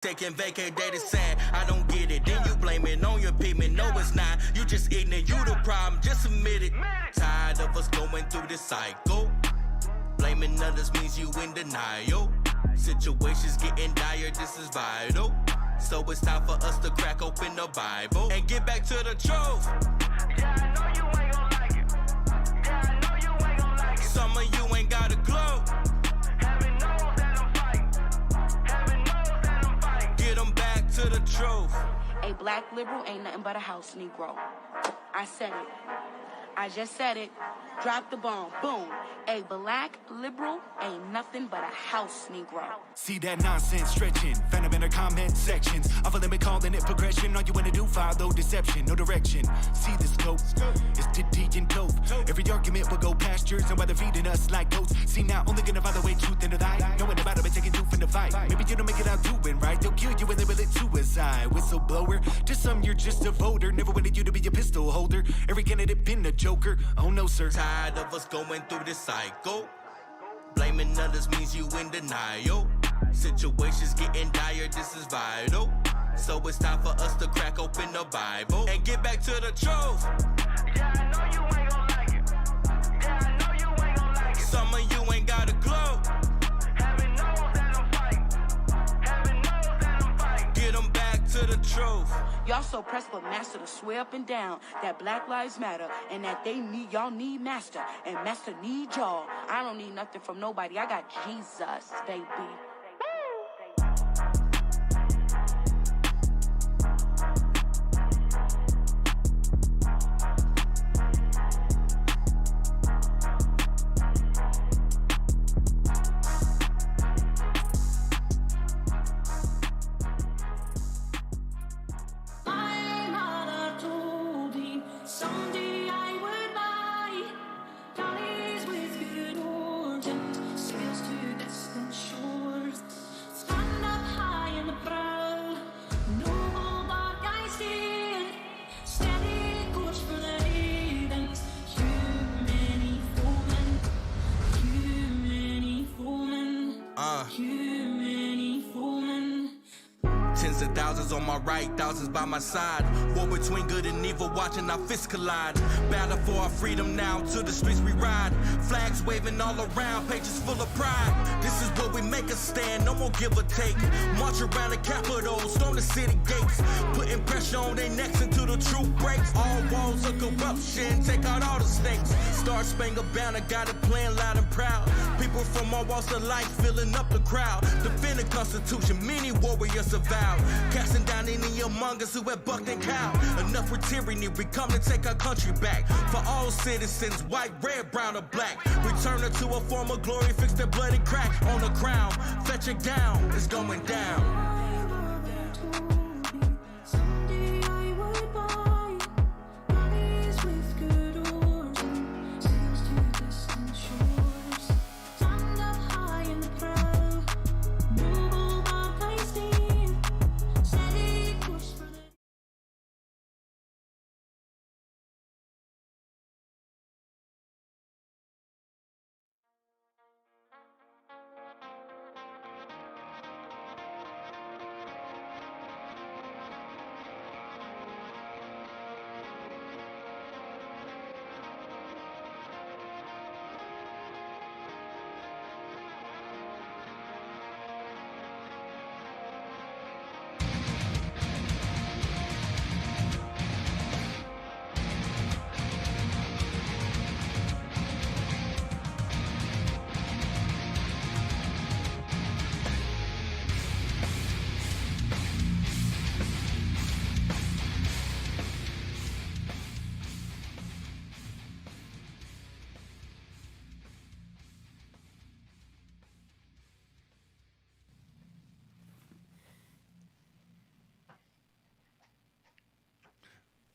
Taking vacay data sad, I don't get it. Then you blame it on your payment. No, it's not. You just ignorant. You the problem. Just admit it. Tired of us going through this cycle. Blaming others means you in denial. Situations getting dire. This is vital. So it's time for us to crack open the Bible and get back to the truth. Yeah, I know you ain't gon' like it. Yeah, I know you ain't gon' like it. Some of you ain't got a clue. Heaven knows that I'm fighting. Heaven knows that I'm fighting. Get them back to the truth. A black liberal ain't nothing but a house Negro. I said it. I just said it. Drop the bomb. Boom. A black liberal ain't nothing but a house Negro. See that nonsense stretching, phantom in the comment sections. Off a limit, calling it progression. All you wanna do, follow deception, no direction. See the scope, it's titty and dope. Every argument will go past yours, and why they're feeding us like goats. See now, only gonna find the way truth into thy. Knowing about it, but taking two from the fight. Maybe you don't make it out doing right. They'll kill you and label it suicide. Whistleblower, just some you're just a voter. Never wanted you to be a pistol holder. Every candidate been a joker. Oh no, sir. Tired of us going through this cycle. Blaming others means you in denial. Situations getting dire, this is vital. So it's time for us to crack open the Bible and get back to the truth. Yeah, I know you ain't gon' like it. Yeah, I know you ain't gon' like it. Some of you ain't got a clue. Heaven knows that I'm fighting. Heaven knows that I'm fighting. Get them back to the truth. Y'all so pressed for master to swear up and down that Black Lives Matter and that y'all need master and master need y'all. I don't need nothing from nobody. I got Jesus, baby. Tens of thousands on my right, thousands by my side. War between good and evil, watching our fists collide. Battle for our freedom now, to the streets we ride. Flags waving all around, pages full of pride. This is where we make a stand, no more give or take. March around the Capitol, storm the city gates. Putting pressure on their necks until the truth breaks. All walls of corruption, take out all the snakes. Star Spangled Banner, got it playing loud and proud. People from all walks of life filling up the crowd. Defend the Constitution, many warriors have vowed. Casting down any among us who have bucked and cowed. Enough with tyranny, we come to take our country back. For all citizens, white, red, brown, or black. Return her to a form of glory, fix the bloody crack on the crown. Fetch it down, it's going down.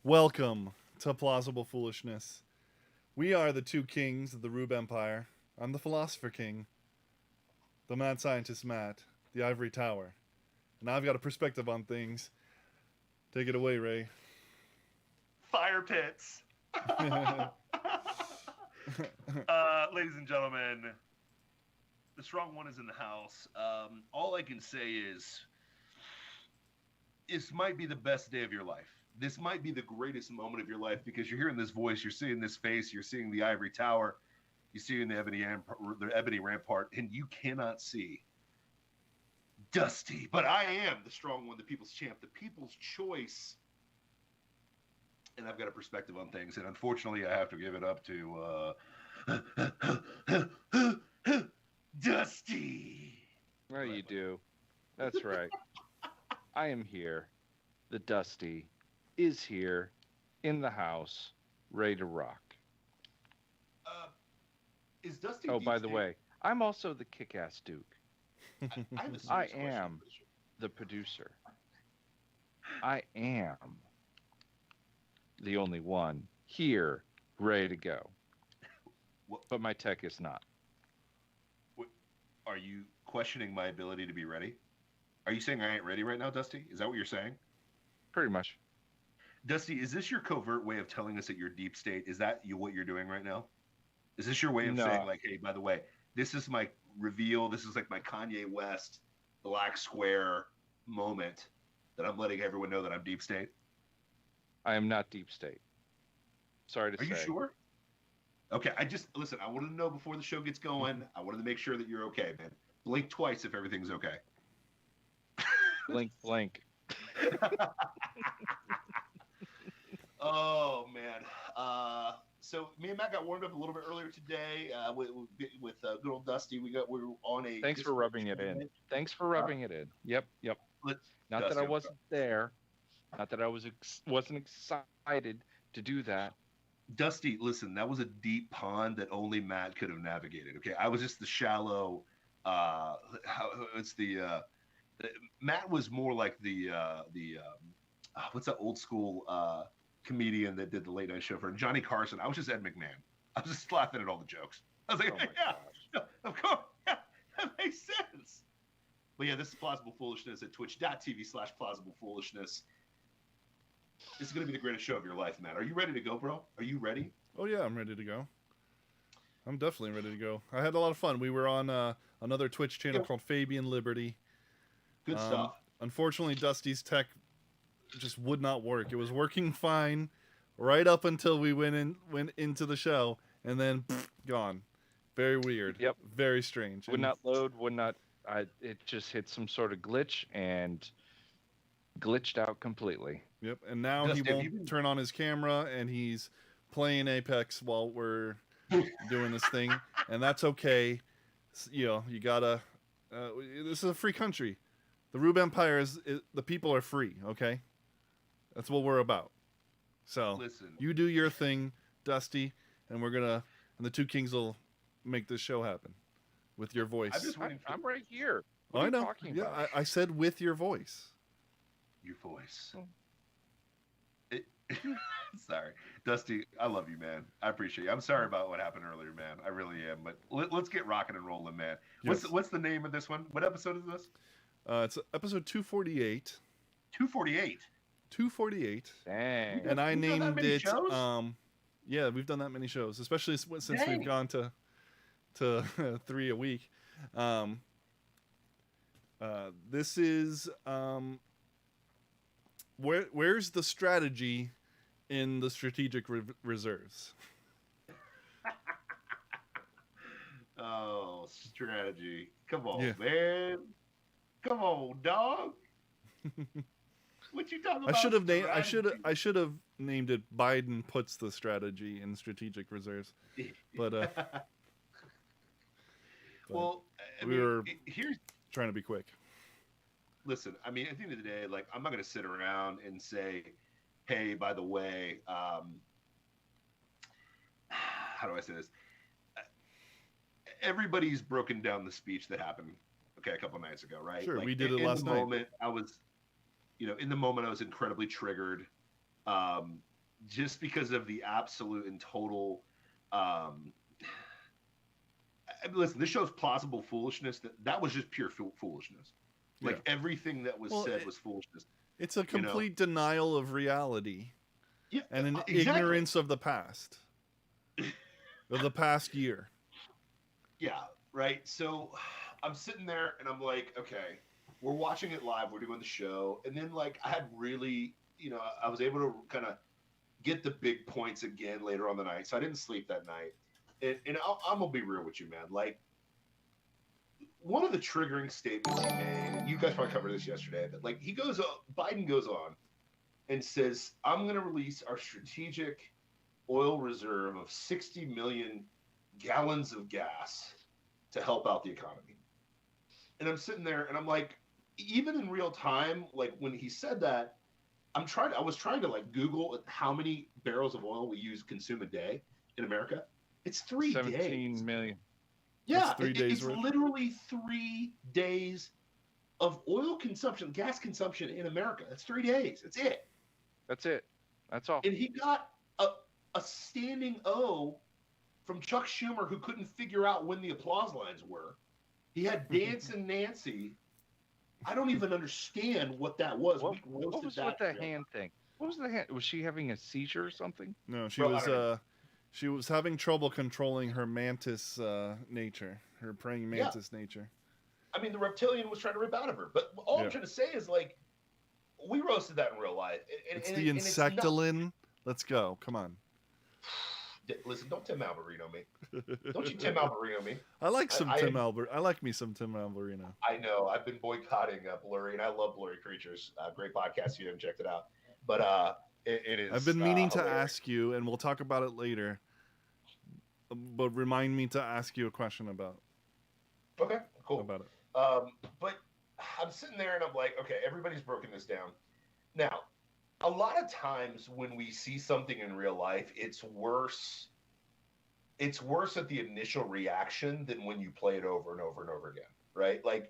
Welcome to Plausible Foolishness. We are the two kings of the Rube Empire. I'm the Philosopher King, the Mad Scientist Matt, the Ivory Tower. And I've got a perspective on things. Take it away, Ray. Fire pits. Ladies and gentlemen, the strong one is in the house. All I can say is this might be the best day of your life. This might be the greatest moment of your life because you're hearing this voice, you're seeing this face, you're seeing the ivory tower, you're seeing the ebony rampart, and you cannot see Dusty. But I am the strong one, the people's champ, the people's choice. And I've got a perspective on things, and unfortunately, I have to give it up to Dusty. Well, you do. That's right. I am here. The Dusty is here in the house, ready to rock. Is Dusty? Oh, deep by the state? way, I'm also the kick-ass Duke. I have a serious I question am for this show. the producer. I am the only one here, ready to go. What- But my tech is not. Are you questioning my ability to be ready? Are you saying I ain't ready right now, Dusty? Is that what you're saying? Pretty much. Dusty, is this your covert way of telling us that you're deep state? Is that what you're doing right now? Is this your way of No. saying, like, hey, by the way, this is my reveal. This is like my Kanye West Black Square moment that I'm letting everyone know that I'm deep state? I am not deep state. Sorry to Are say. you sure? Okay, listen, I wanted to know before the show gets going. I wanted to make sure that you're okay, man. Blink twice if everything's okay. Blink, blink. Oh man. So me and Matt got warmed up a little bit earlier today with good old Dusty. We were on a. Thanks for rubbing it in. Thanks for rubbing it in. Yep. Not that I Dusty, wasn't there. Not that I wasn't excited to do that. Dusty, listen, that was a deep pond that only Matt could have navigated. Okay, I was just the shallow. Matt was more like the what's that old school comedian that did the late night show for Johnny Carson. I was just Ed McMahon. I was just laughing at all the jokes. I was like, Oh my yeah, gosh. of course, yeah, that makes sense. But yeah, this is Plausible Foolishness at twitch.tv/Plausible Foolishness. This is going to be the greatest show of your life, Matt. Are you ready to go, bro? Are you ready? Oh yeah, I'm ready to go. I'm definitely ready to go. I had a lot of fun. We were on another Twitch channel called Fabian Liberty. Good stuff. Unfortunately, Dusty's tech just would not work. It was working fine right up until we went into the show, and then gone. Very weird. Yep. Very strange. Would not load. Would not. It just hit some sort of glitch and glitched out completely. Yep. And now Dusty, he have won't you been- turn on his camera, and he's playing Apex while we're doing this thing, and that's okay. You gotta. This is a free country. The Rube Empire is the people are free. Okay, that's what we're about. So Listen. you do your thing, Dusty, and and the two kings will make this show happen with your voice. I'm just waiting for I'm right here. Oh, What are I you know. talking Yeah, about? I said with your voice. your voice. Oh. Sorry, Dusty. I love you, man. I appreciate you. I'm sorry about what happened earlier, man. I really am. But let's get rocking and rolling, man. Yes. What's the name of this one? What episode is this? It's episode 248. 248. 248. Dang. And I We've done that named many it. shows? Yeah, we've done that many shows, especially since Dang. we've gone to 3 a week. This is where's the strategy in the strategic reserves? Oh, strategy. Come on, Yeah. man. Come on, dog. What you talking about? I should have named. strategy? I should have named it. Biden puts the strategy in strategic reserves. But Well, I we mean, were- here's trying to be quick. listen. I mean, at the end of the day, like, I'm not gonna sit around and say, "Hey, by the way, how do I say this?" Everybody's broken down the speech that happened, a couple nights ago, right? Sure, Like, we did it in last the night. Moment, I was, in the moment, I was incredibly triggered, just because of the absolute and total. Listen, this show's Plausible Foolishness. That was just pure foolishness. Like, everything that was Well, said was foolishness. It's a complete denial of reality Yeah, and an exactly. ignorance of the past, of the past year. Yeah, right. So I'm sitting there and I'm like, okay, we're watching it live. We're doing the show, and then like I had really, I was able to kind of get the big points again later on the night. So I didn't sleep that night, and I'm gonna be real with you, man. Like one of the triggering statements he made, and you guys probably covered this yesterday, but like Biden goes on and says, "I'm going to release our strategic oil reserve of 60 million gallons of gas to help out the economy." And I'm sitting there and I'm like, even in real time, like when he said that, I was trying to like Google how many barrels of oil we consume a day in America. It's 3 days. 17 million. Yeah, That's 3 days it's worth. literally 3 days of oil consumption, gas consumption in America. That's 3 days. That's it. That's it. That's all. And he got a standing O from Chuck Schumer, who couldn't figure out when the applause lines were. He had Dancing Nancy. I don't even understand what that was. What We roasted was that with the real hand thing? What was the hand? Was she having a seizure or something? No, she Bro, I don't know. she was having trouble controlling her mantis nature, her praying mantis nature. I mean, the reptilian was trying to rip out of her. But all I'm Yeah. trying to say is, like, we roasted that in real life. It's the insectilin. Let's go. Come on. Listen, don't Tim Alberino me. Don't you Tim Alberino me. I like some I like me some Tim Alberino. I know. I've been boycotting Blurry, and I love Blurry Creatures. Great podcast. If you haven't checked it out. But it is. I've been meaning to hilarious. ask you, and we'll talk about it later. But remind me to ask you a question about Okay, cool. it. But I'm sitting there and I'm like, okay, everybody's broken this down. Now, a lot of times when we see something in real life, it's worse. It's worse at the initial reaction than when you play it over and over and over again, right? Like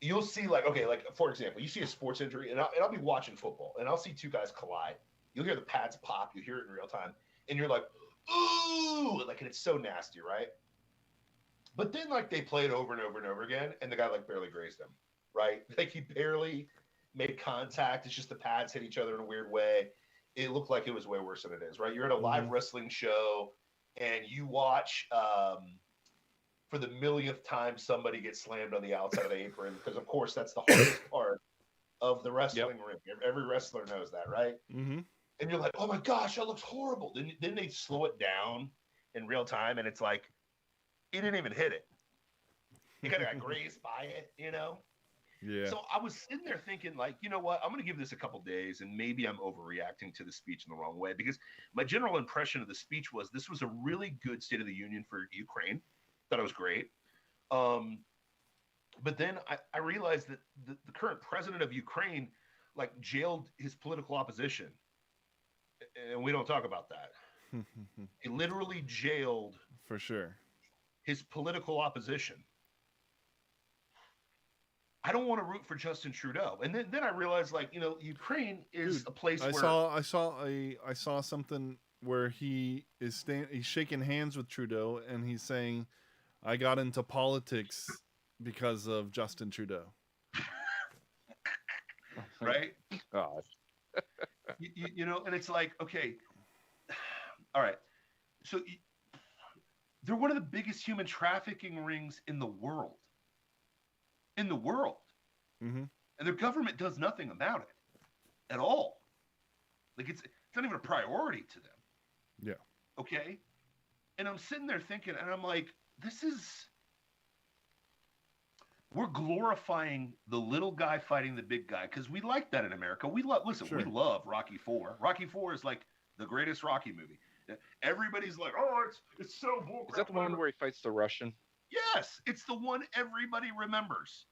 you'll see, like, okay, like for example, you see a sports injury, and I'll be watching football, and I'll see two guys collide. You'll hear the pads pop, you hear it in real time, and you're like, ooh, like, and it's so nasty, right? But then, like, they play it over and over and over again, and the guy, like, barely grazed him, right? Like, he barely made contact. It's just the pads hit each other in a weird way. It looked like it was way worse than it is, right? You're at a live wrestling show, and you watch for the millionth time somebody gets slammed on the outside of the apron, because, of course, that's the hardest part of the wrestling ring. Every wrestler knows that, right? Mm-hmm. And you're like, oh, my gosh, that looks horrible. Then they slow it down in real time, and it's like, he didn't even hit it. He kind of got grazed by it, you know? Yeah. So I was sitting there thinking, like, you know what? I'm going to give this a couple days, and maybe I'm overreacting to the speech in the wrong way, because my general impression of the speech was this was a really good State of the Union for Ukraine. Thought it was great. But then I realized that the current president of Ukraine, like, jailed his political opposition. And we don't talk about that. He literally jailed For sure. his political opposition. I don't want to root for Justin Trudeau. And then I realized, like, you know, Ukraine is a place I where saw something where he's shaking hands with Trudeau, and he's saying, "I got into politics because of Justin Trudeau." right? God. You know, and it's like, okay, all right. So they're one of the biggest human trafficking rings in the world. In the world. Mm-hmm. And their government does nothing about it at all. Like, it's not even a priority to them. Yeah. Okay? And I'm sitting there thinking, and I'm like, we're glorifying the little guy fighting the big guy, because we like that in America. We love Rocky IV. Rocky IV is like the greatest Rocky movie. Everybody's like, oh, it's so bullcrap. Is that the one where he fights the Russian? Yes, it's the one everybody remembers.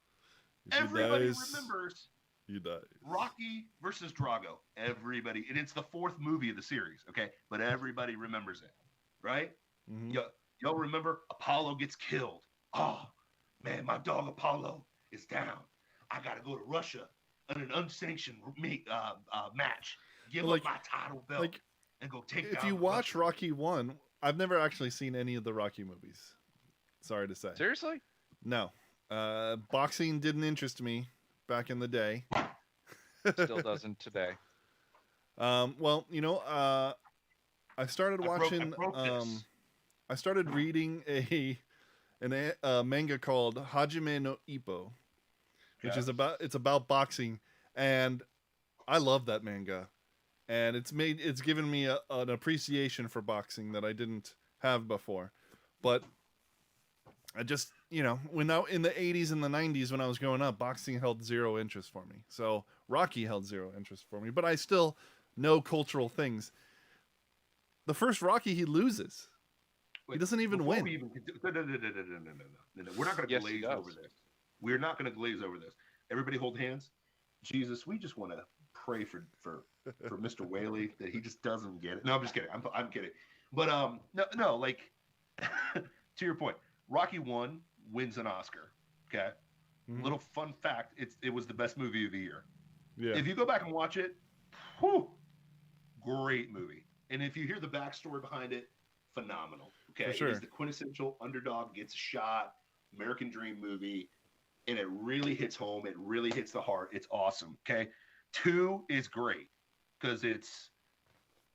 He Everybody dies. remembers He dies. Rocky versus Drago. Everybody, and it's the fourth movie of the series, okay? But everybody remembers it, right? Mm-hmm. Y'all remember Apollo gets killed. Oh, man, my dog Apollo is down. I got to go to Russia in an unsanctioned match. Give Like- up my title belt like, and go take If down you watch Russia. Rocky 1, I've never actually seen any of the Rocky movies. Sorry to say. Seriously? No. Boxing didn't interest me back in the day. Still doesn't today. Well, you know, I started watching. I started reading a manga called Hajime no Ippo, which is about boxing, and I love that manga, and it's given me an appreciation for boxing that I didn't have before, but I just when in the 80s and the 90s when I was growing up, boxing held zero interest for me. So Rocky held zero interest for me, but I still know cultural things. The first Rocky, he loses. He doesn't even win. No. We're not going to glaze over this. We're not going to glaze over this. Everybody hold hands. Jesus, we just want to pray for Mr. Whaley that he just doesn't get it. No, I'm just kidding. I'm kidding. But no, like to your point, Rocky 1 wins an Oscar. Okay. Mm-hmm. Little fun fact, it was the best movie of the year. Yeah. If you go back and watch it, whew, great movie. And if you hear the backstory behind it, phenomenal. Okay. For sure. It is the quintessential underdog gets a shot, American Dream movie, and it really hits home. It really hits the heart. It's awesome. Okay. 2 is great because it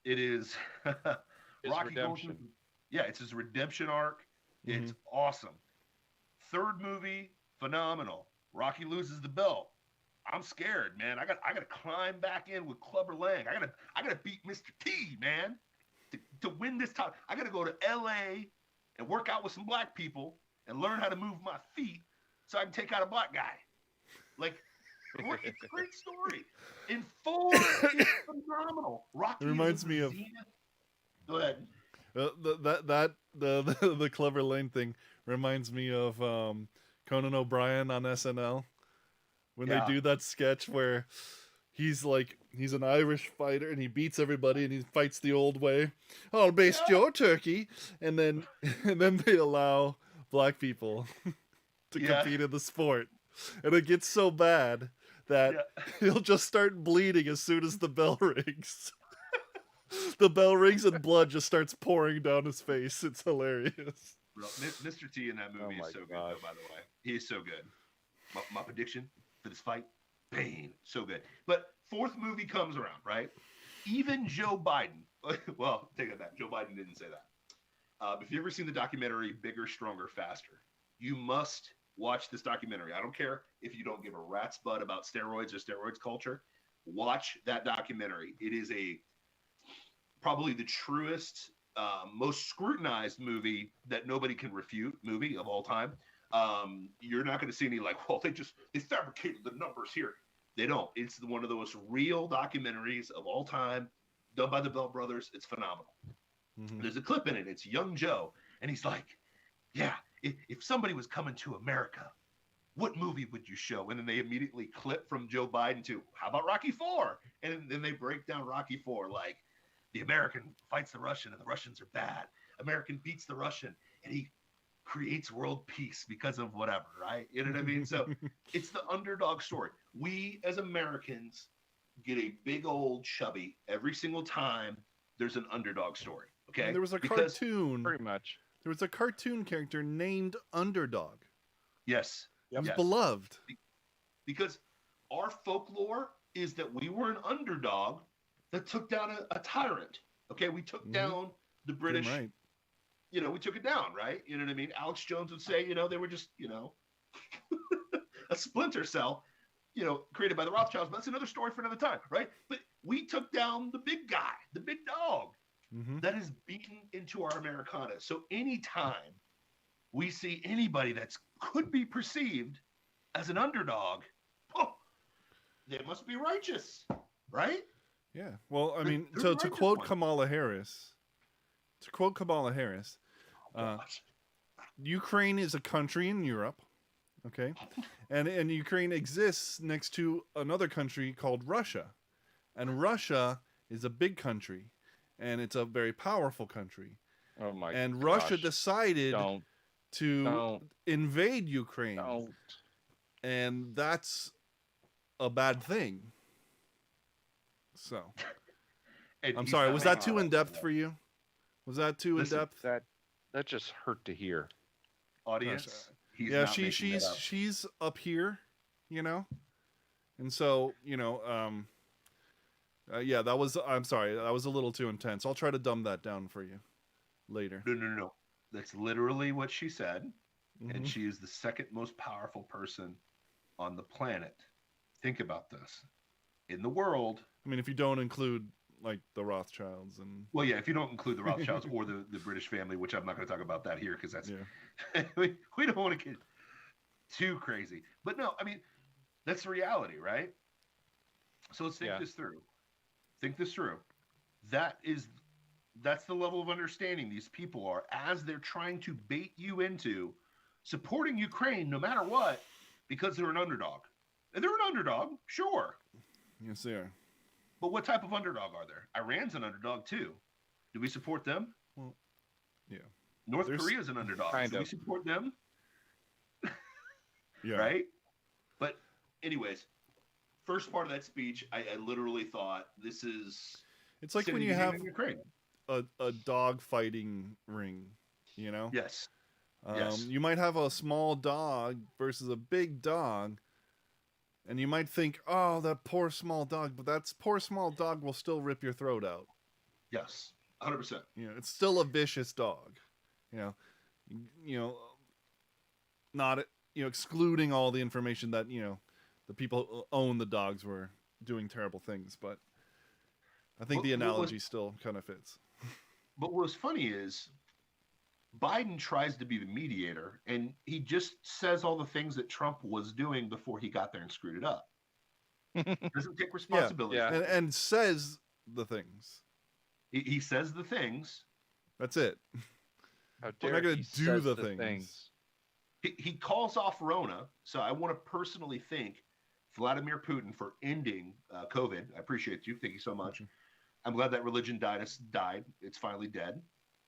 is Rocky redemption. It's his redemption arc. Mm-hmm. It's awesome. 3rd movie, phenomenal. Rocky loses the belt. I'm scared, man. I got to climb back in with Clubber Lang. I got to beat Mr. T, man, to win this time. I got to go to L.A. and work out with some black people and learn how to move my feet so I can take out a black guy. Like, it's a great story. In 4, it's phenomenal. Rocky It reminds me of. Go ahead. The Clever Lane thing reminds me of Conan O'Brien on SNL when they do that sketch where he's an Irish fighter and he beats everybody and he fights the old way. I'll baste your turkey, and then they allow black people to compete in the sport, and it gets so bad that he'll just start bleeding as soon as the bell rings. The bell rings and blood just starts pouring down his face. It's hilarious. Bro, Mr. T in that movie is so good, though, by the way. He is so good. My prediction for this fight, Bane, so good. But 4th movie comes around, right? Even Joe Biden, well, take that back. Joe Biden didn't say that. If you've ever seen the documentary Bigger, Stronger, Faster, you must watch this documentary. I don't care if you don't give a rat's butt about steroids or steroids culture. Watch that documentary. It is probably the truest, most scrutinized movie that nobody can refute movie of all time. You're not going to see any they fabricated the numbers here. They don't. It's one of the most real documentaries of all time, done by the Bell brothers. It's phenomenal. Mm-hmm. There's a clip in it. It's young Joe, and he's like, yeah, if somebody was coming to America, what movie would you show? And then they immediately clip from Joe Biden to, how about Rocky IV? And then they break down Rocky IV like, the American fights the Russian and the Russians are bad. American beats the Russian and he creates world peace because of whatever, right? You know what I mean? So it's the underdog story. We as Americans get a big old chubby every single time there's an underdog story. Okay. And there was a cartoon. Pretty much. There was a cartoon character named Underdog. Yes. He was beloved. Because our folklore is that we were an underdog that took down a tyrant. Okay, we took down the British. Right. We took it down, right? You know what I mean? Alex Jones would say, they were just, a splinter cell, created by the Rothschilds. But that's another story for another time, right? But we took down the big guy, the big dog that is beaten into our Americana. So anytime we see anybody that could be perceived as an underdog, they must be righteous, right? Yeah. Well, I mean, to quote Kamala Harris, Ukraine is a country in Europe, okay? And Ukraine exists next to another country called Russia. And Russia is a big country, and it's a very powerful country. Oh my And gosh. Russia decided to invade Ukraine. Don't. And that's a bad thing. So, I'm sorry. Was that too in depth for you? Was that too in depth? That just hurt to hear. Audience. She's up here, and so that was. I'm sorry. That was a little too intense. I'll try to dumb that down for you later. No. That's literally what she said, Mm-hmm. and she is the second most powerful person on the planet. Think about this. In the world, I mean, if you don't include like the Rothschilds and well, yeah, if you don't include the Rothschilds or the British family, which I'm not going to talk about that here because that's yeah, we don't want to get too crazy. But no, I mean, that's the reality, right? So let's think this through. Think this through. That's the level of understanding these people are as they're trying to bait you into supporting Ukraine no matter what because they're an underdog. And they're an underdog, sure. yes, they are. But what type of underdog are there? Iran's an underdog too. Do we support them? Well, yeah. North Korea's an underdog. Do we support them? Yeah. Right? But anyways, first part of that speech, I literally thought this is... It's like when you have a dog fighting ring, you know? Yes. You might have a small dog versus a big dog, and you might think, oh, that poor small dog, but that poor small dog will still rip your throat out. Yes, 100%. You know, it's still a vicious dog. Not excluding all the information that the people who own the dogs were doing terrible things, but I think the analogy still kind of fits. But what's funny is Biden tries to be the mediator, and he just says all the things that Trump was doing before he got there and screwed it up. Doesn't take responsibility. Yeah. And says the things. He says the things. That's it. How We're not going to do the things. He calls off Rona, so I want to personally thank Vladimir Putin for ending COVID. I appreciate you. Thank you so much. I'm glad that religion died. It's finally dead.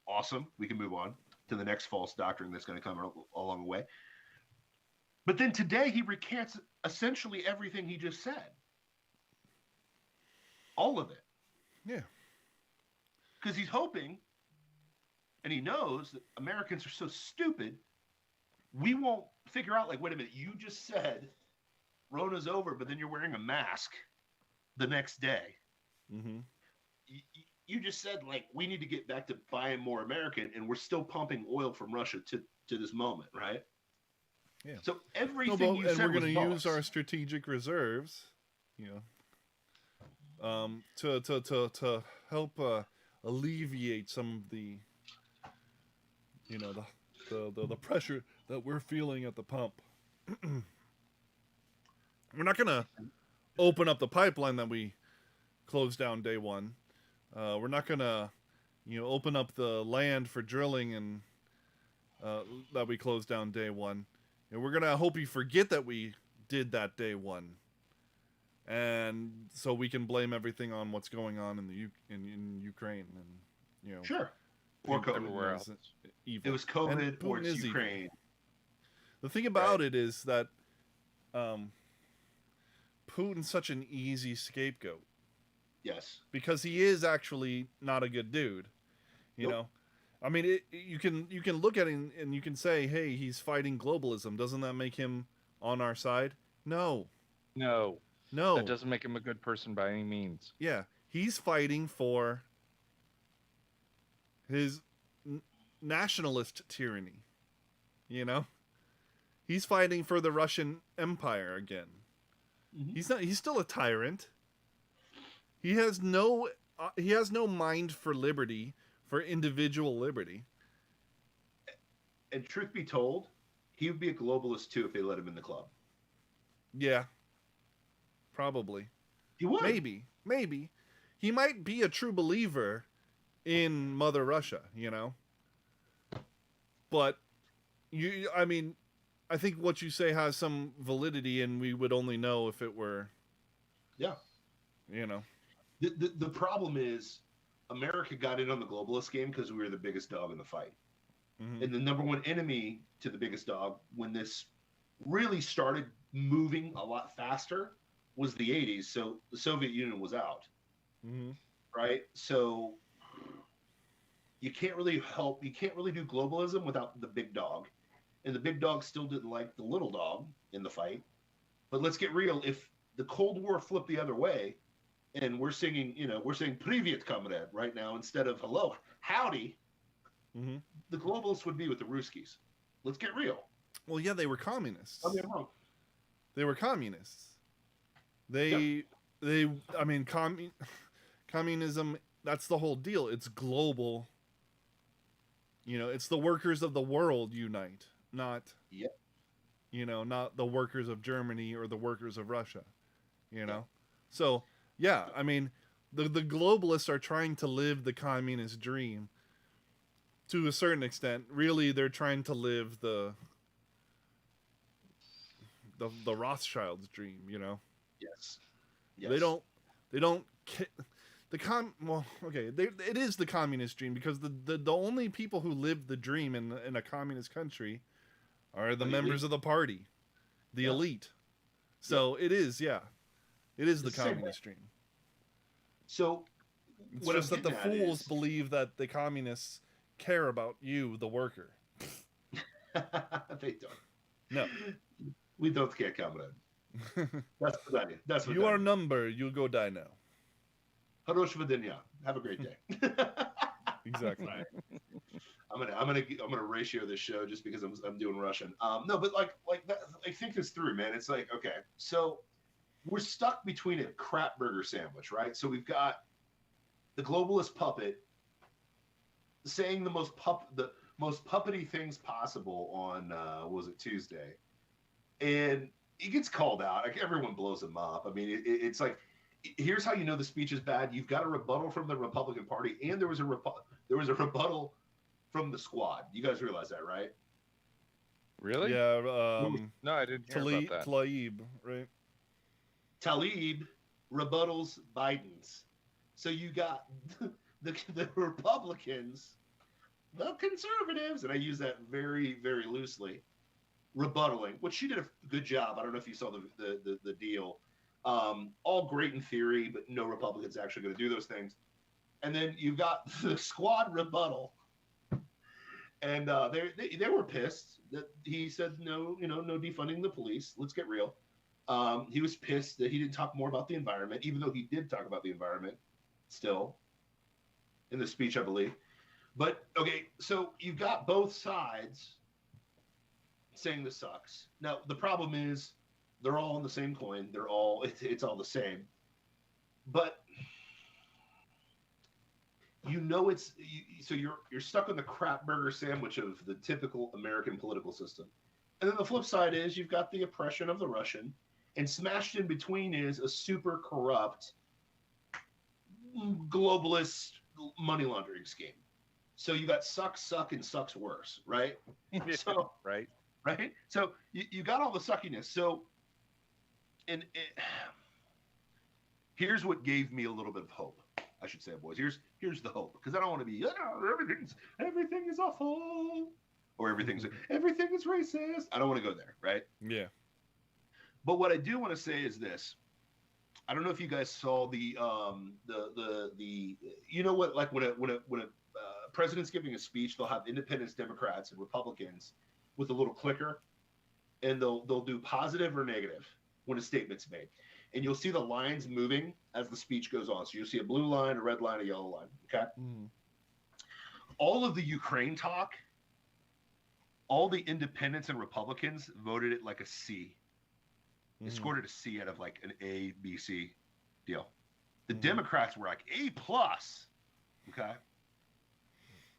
Awesome. We can move on to the next false doctrine that's going to come along the way. But then today he recants essentially everything he just said. All of it. Yeah. Because he's hoping, and he knows that Americans are so stupid, we won't figure out, like, wait a minute, you just said Rona's over, but then you're wearing a mask the next day. Mm-hmm. You just said, like, we need to get back to buying more American, and we're still pumping oil from Russia to this moment, right? Yeah. So everything you said and we're going to use our strategic reserves, to help alleviate some of the, the pressure that we're feeling at the pump. We're not gonna open up the pipeline that we closed down day one. We're not gonna, open up the land for drilling and that we closed down day one. And we're gonna hope you forget that we did that day one, and so we can blame everything on what's going on in Ukraine and sure, or everywhere else. Evil. It was COVID or it's is Ukraine. Evil. The thing about it is that Putin's such an easy scapegoat. Yes, because he is actually not a good dude. You know, I mean, you can look at him and you can say, "Hey, he's fighting globalism." Doesn't that make him on our side? No. That doesn't make him a good person by any means. Yeah, he's fighting for his nationalist tyranny. He's fighting for the Russian Empire again. Mm-hmm. He's still a tyrant. He has no mind for liberty, for individual liberty. And truth be told, he would be a globalist too if they let him in the club. Yeah. Probably. He would. Maybe. He might be a true believer in Mother Russia, But I think what you say has some validity, and we would only know if it were. Yeah. The problem is America got in on the globalist game because we were the biggest dog in the fight. Mm-hmm. And the number one enemy to the biggest dog when this really started moving a lot faster was the 80s. So the Soviet Union was out. Mm-hmm. Right? So you can't really do globalism without the big dog. And the big dog still didn't like the little dog in the fight. But let's get real. If the Cold War flipped the other way, and we're saying Privyet, comrade, right now instead of hello, howdy, mm-hmm. The globalists would be with the Ruskies. Let's get real. Well, yeah, they were communists. I'm wrong. They were communists. They I mean communism, that's the whole deal. It's global. You know, it's the workers of the world unite, not Yep. you know, not the workers of Germany or the workers of Russia, you know? Yep. So, yeah, I mean, the globalists are trying to live the communist dream to a certain extent. Really, they're trying to live the Rothschilds' dream, you know? Yes. They don't well, okay, it is the communist dream because the only people who live the dream in a communist country are the members elite. of the party, the Yeah. elite. So it is, yeah. It is the It's the same communist dream. So It's what just I'm that the getting at fools is- believe that the communists care about you, the worker. they don't. No. We don't care, comrade. That's what I mean. That's what You I are mean. number, you go die now. Harosh Videnya. Have a great day. Exactly. Right. I'm gonna ratio this show just because I'm doing Russian. No, but like that, like think this through, man. It's like, okay, so we're stuck between a crap burger sandwich, right? So we've got the globalist puppet saying the most puppety things possible on what was it, Tuesday, and he gets called out. Like everyone blows him up. I mean, it's like, here's how you know the speech is bad. You've got a rebuttal from the Republican Party, and there was a rebuttal from the squad. You guys realize that, right? Really? Yeah, No, I didn't hear about that. Tlaib, right? Talib rebuttals Biden's. So you got the Republicans, the conservatives, and I use that very, very loosely, rebuttaling, which she did a good job. I don't know if you saw the deal. All great in theory, but no Republicans actually going to do those things. And then you've got the squad rebuttal, and they were pissed that he said no defunding the police. Let's get real. He was pissed that he didn't talk more about the environment, even though he did talk about the environment still in the speech, I believe. But okay, so you've got both sides saying this sucks. Now the problem is they're all on the same coin. It's all the same. But so you're stuck on the crap burger sandwich of the typical American political system. And then the flip side is you've got the oppression of the Russian, and smashed in between is a super corrupt globalist money laundering scheme. So you got suck, and sucks worse, right? So Right. right? So you got all the suckiness. So, here's what gave me a little bit of hope. I should say, boys. Here's the hope, because I don't want to be everything is awful, or everything is racist. I don't want to go there, right? Yeah. But what I do want to say is this. I don't know if you guys saw the you know what, like when a president's giving a speech, they'll have independents, Democrats, and Republicans with a little clicker, and they'll do positive or negative when a statement's made, and you'll see the lines moving as the speech goes on. So you'll see a blue line, a red line, a yellow line. Okay. Mm. All of the Ukraine talk, all the independents and Republicans voted it like a C. They scored it a C out of like an A, B, C deal. The Democrats were like A plus. Okay.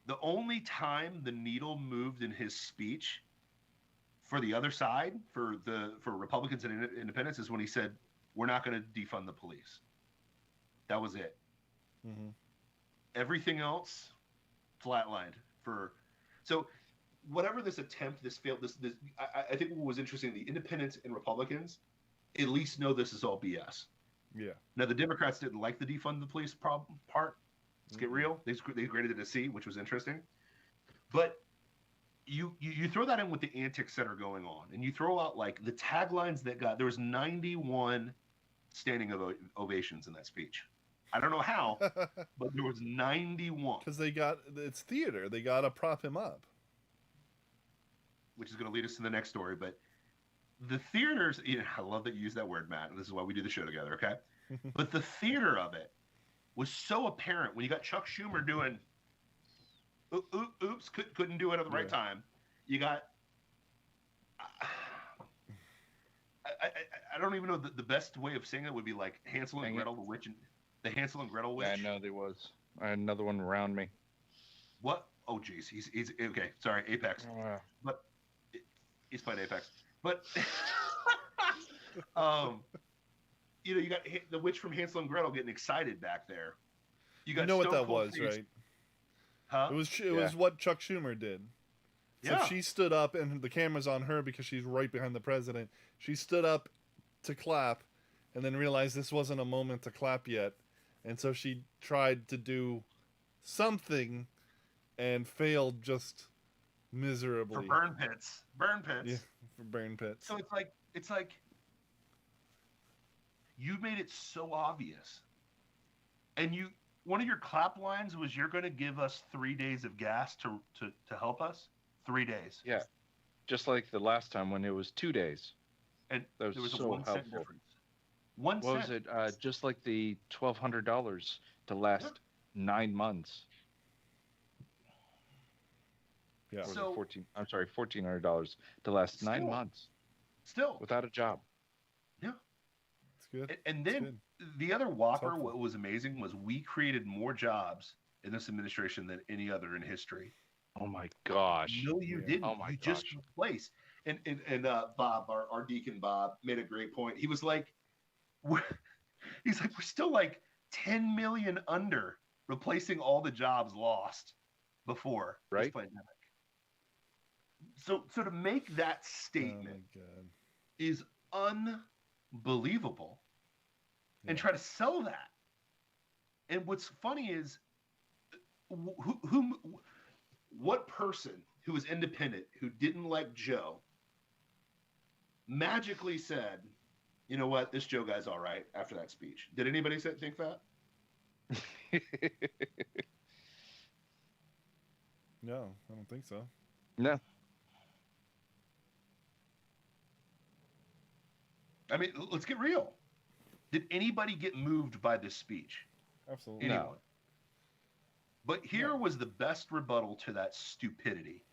The only time the needle moved in his speech for the other side, for Republicans and independents, is when he said, "We're not going to defund the police." That was it. Mm-hmm. Everything else flatlined for. So whatever this attempt, this failed. This I think what was interesting, the independents and Republicans at least know this is all BS. Yeah. Now the Democrats didn't like the defund the police part. Let's get real. They graded it a C, which was interesting. But you throw that in with the antics that are going on, and you throw out like the taglines that there was 91 standing ovations in that speech. I don't know how, but there was 91. Because it's theater. They got to prop him up. Which is going to lead us to the next story. But the theaters, I love that you use that word, Matt. And this is why we do the show together, okay? But the theater of it was so apparent when you got Chuck Schumer doing, oops, couldn't do it at the right time. You got, I don't even know the best way of saying it would be like Hansel and Dang it. Gretel, the witch and the Hansel and Gretel witch. Yeah, I know there was. I had another one around me. What? Oh, jeez, he's okay. Sorry, Apex, but he's playing Apex. But you got the witch from Hansel and Gretel getting excited back there. You got know what Stone that Cold was, Face- right? Huh? It was what Chuck Schumer did. So Yeah. she stood up, and the camera's on her because she's right behind the president. She stood up to clap, and then realized this wasn't a moment to clap yet, and so she tried to do something, and failed just miserably. for burn pits. Burn pits. Yeah, for burn pits. So it's like you made it so obvious. And one of your clap lines was you're going to give us 3 days of gas to help us. 3 days. Yeah, just like the last time when it was 2 days. And That there was was so a 1 cent helpful. difference. 1 What was cent. it? Just like the $1,200 to last 9 months. Yeah. Or So- $1,400 to last 9 Still. months Still. without a job. It's good. And It's then good. the other whopper, helpful. what was amazing was we created more jobs in this administration than any other in history. Oh my gosh. No, you Yeah. didn't. Oh my you just gosh. replaced. And Bob, our deacon Bob, made a great point. He was like, he's like, we're still like 10 million under replacing all the jobs lost before this Right. pandemic. So to make that Oh statement my god. is unbelievable, and Yeah. try to sell that. And what's funny is, what person who was independent, who didn't like Joe, magically said, you know what, this Joe guy's all right after that speech? Did anybody think that? No, I don't think so. No. I mean, let's get real. Did anybody get moved by this speech? Absolutely. No. Anyone? But here was the best rebuttal to that stupidity,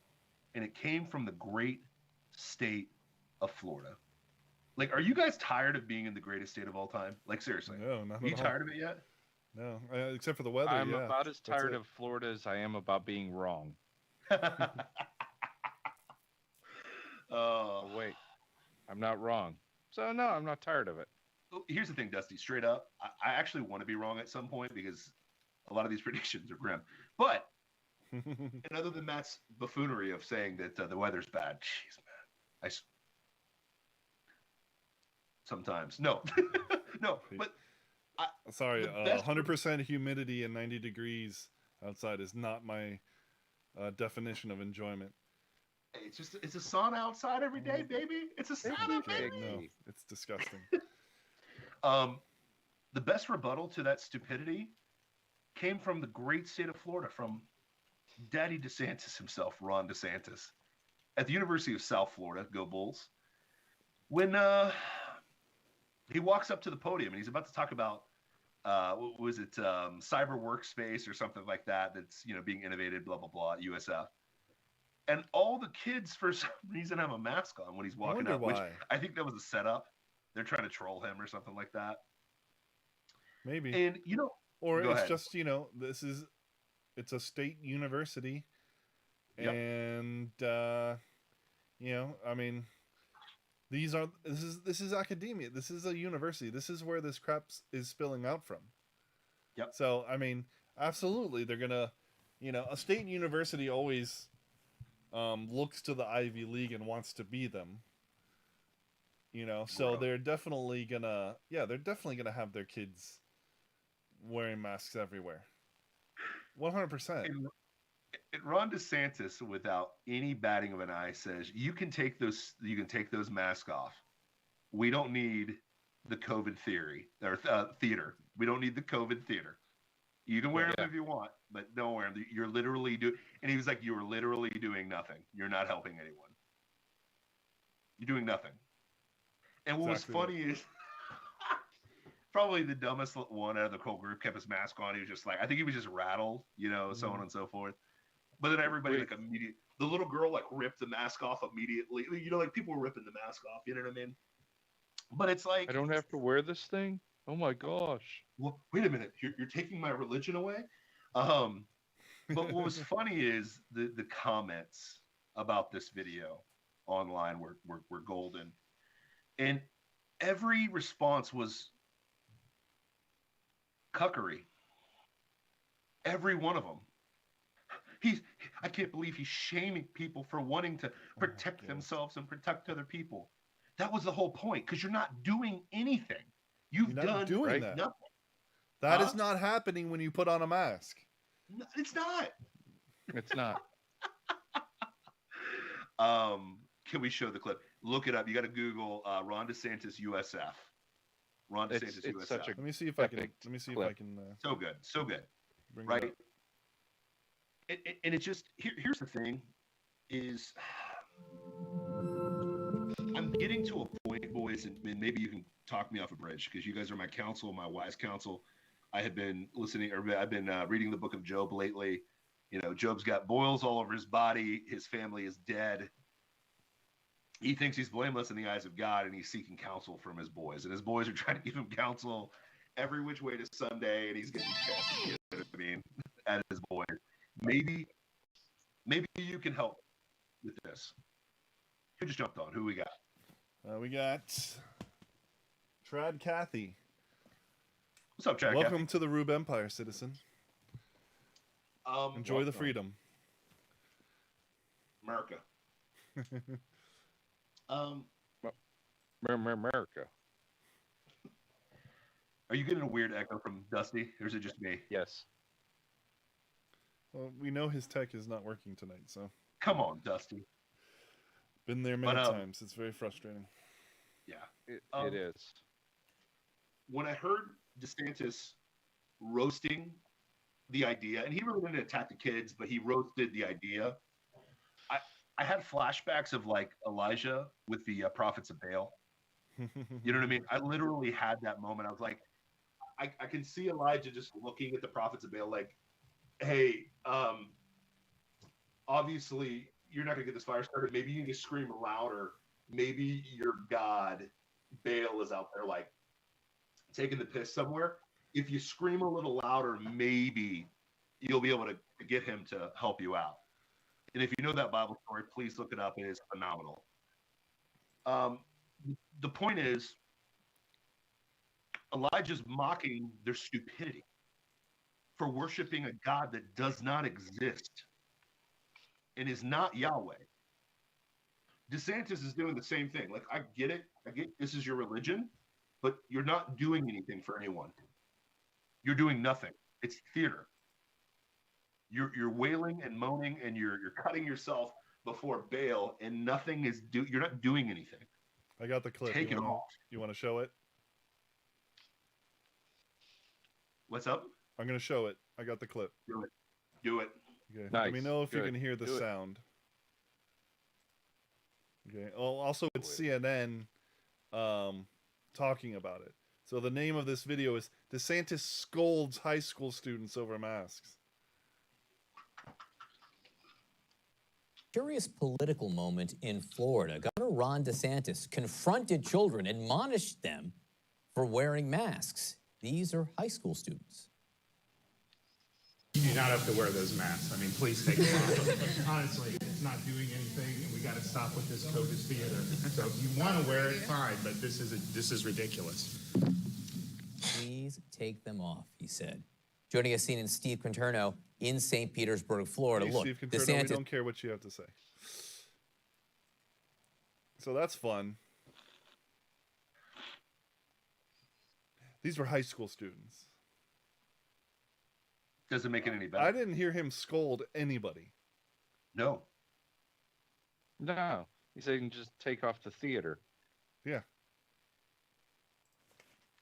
and it came from the great state of Florida. Like, are you guys tired of being in the greatest state of all time? Like, seriously, No, not are you at all. tired of it yet? No, except for the weather. I'm yeah. about as That's tired it. of Florida as I am about being wrong. Oh, Oh, wait. I'm not wrong. So, no, I'm not tired of it. here's the thing, Dusty. Straight up, I actually want to be wrong at some point because a lot of these predictions are grim. But and other than Matt's buffoonery of saying that the weather's bad, jeez, man, sometimes no, no. But Sorry, the best- 100% humidity and 90 degrees outside is not my definition of enjoyment. it's a sauna outside every day, baby. It's a sauna, okay. baby. No, it's disgusting. The best rebuttal to that stupidity came from the great state of Florida, from Daddy DeSantis himself, Ron DeSantis, at the University of South Florida. Go Bulls! When he walks up to the podium and he's about to talk about what was it, cyber workspace or something like that, that's being innovated, blah blah blah, at USF. And all the kids, for some reason, have a mask on when he's I walking wonder up, which why. I think that was a setup. They're trying to troll him or something like that. Maybe. And Or go it's ahead. just, it's a state university. Yep. And, I mean, this is academia. This is a university. This is where this crap is spilling out from. Yep. So, I mean, absolutely, they're going to, a state university always looks to the Ivy League and wants to be them. So Right. they're definitely gonna have their kids wearing masks everywhere. 100%. And Ron DeSantis, without any batting of an eye, says you can take those masks off. We don't need the COVID theater. We don't need the COVID theater. You can wear them if you want, but don't wear them. You're literally and he was like, you are literally doing nothing. You're not helping anyone. You're doing nothing. And what Exactly was funny is probably the dumbest one out of the whole group kept his mask on. He was just like, I think he was just rattled, so on and so forth. But then everybody the little girl ripped the mask off immediately. Like people were ripping the mask off. You know what I mean? But it's like, I don't have to wear this thing? Oh my gosh. well, wait a minute, you're taking my religion away? But what was funny is the comments about this video online were golden. And every response was cuckery. Every one of them. I can't believe he's shaming people for wanting to protect themselves and protect other people. That was the whole point, because you're not doing anything. You've You're not done doing that. nothing. That is not happening when you put on a mask. No, it's not. It's not. Can we show the clip? Look it up. You got to Google Ron DeSantis USF. Ron DeSantis It's USF. such a Let me see if I can. epic Let me see if clip. I can. So good, so good. Bring Right. it up. And it's just here's the thing, is I'm getting to a point, boys, and maybe you can talk me off a bridge, because you guys are my counsel, my wise counsel. I have been listening, or I've been reading the book of Job lately. You know, Job's got boils all over his body. His family is dead. He thinks he's blameless in the eyes of God, and he's seeking counsel from his boys. And his boys are trying to give him counsel every which way to Sunday, and he's getting pissed, you know what I mean, at his boys. Maybe you can help with this. Who just jumped on? Who we got? We got Trad Cathy. What's up, Jack? Welcome to the Rube Empire, citizen. Enjoy the welcome. freedom. America. America. Are you getting a weird echo from Dusty, or is it just me? Yes. Well, we know his tech is not working tonight, so Come on, Dusty. been there many But, times. It's very frustrating. Yeah. It is. When I heard DeSantis roasting the idea, and he really didn't attack the kids, but he roasted the idea, I had flashbacks of like Elijah with the prophets of Baal. You know what I mean? I literally had that moment. I was like, I can see Elijah just looking at the prophets of Baal like, hey, obviously you're not gonna get this fire started. Maybe you can just scream louder. Maybe your God, Baal, is out there like taking the piss somewhere. If you scream a little louder, maybe you'll be able to get him to help you out. And if you know that Bible story, please look it up. It is phenomenal. The point is, Elijah's mocking their stupidity for worshiping a God that does not exist and is not Yahweh. DeSantis is doing the same thing. Like, I get it. I get this is your religion, but you're not doing anything for anyone. You're doing nothing. It's theater. You're wailing and moaning, and you're cutting yourself before Baal, and nothing is you're not doing anything. I got the clip. Take it off. You want to show it? What's up? I'm going to show it. I got the clip. Do it. Do it. Okay. Nice. Let me know if you Good. can hear the Do it. sound. Okay. Oh, also, it's CNN talking about it. So the name of this video is DeSantis scolds high school students over masks. Curious political moment in Florida. Governor Ron DeSantis confronted children, admonished them for wearing masks. These are high school students. You do not have to wear those masks. I mean, please take them off. Honestly, it's not doing anything, and we got to stop with this COVID theater. So if you want to wear it, fine, but this is ridiculous. Please take them off, he said. Joining us, CNN Steve Quinterno in St. Petersburg, Florida. Hey, Look, Steve Quinterno, we DeSantis. don't care what you have to say. So that's fun. These were high school students. Doesn't make it any better. I didn't hear him scold anybody. No. No. He said you can just take off the theater. Yeah.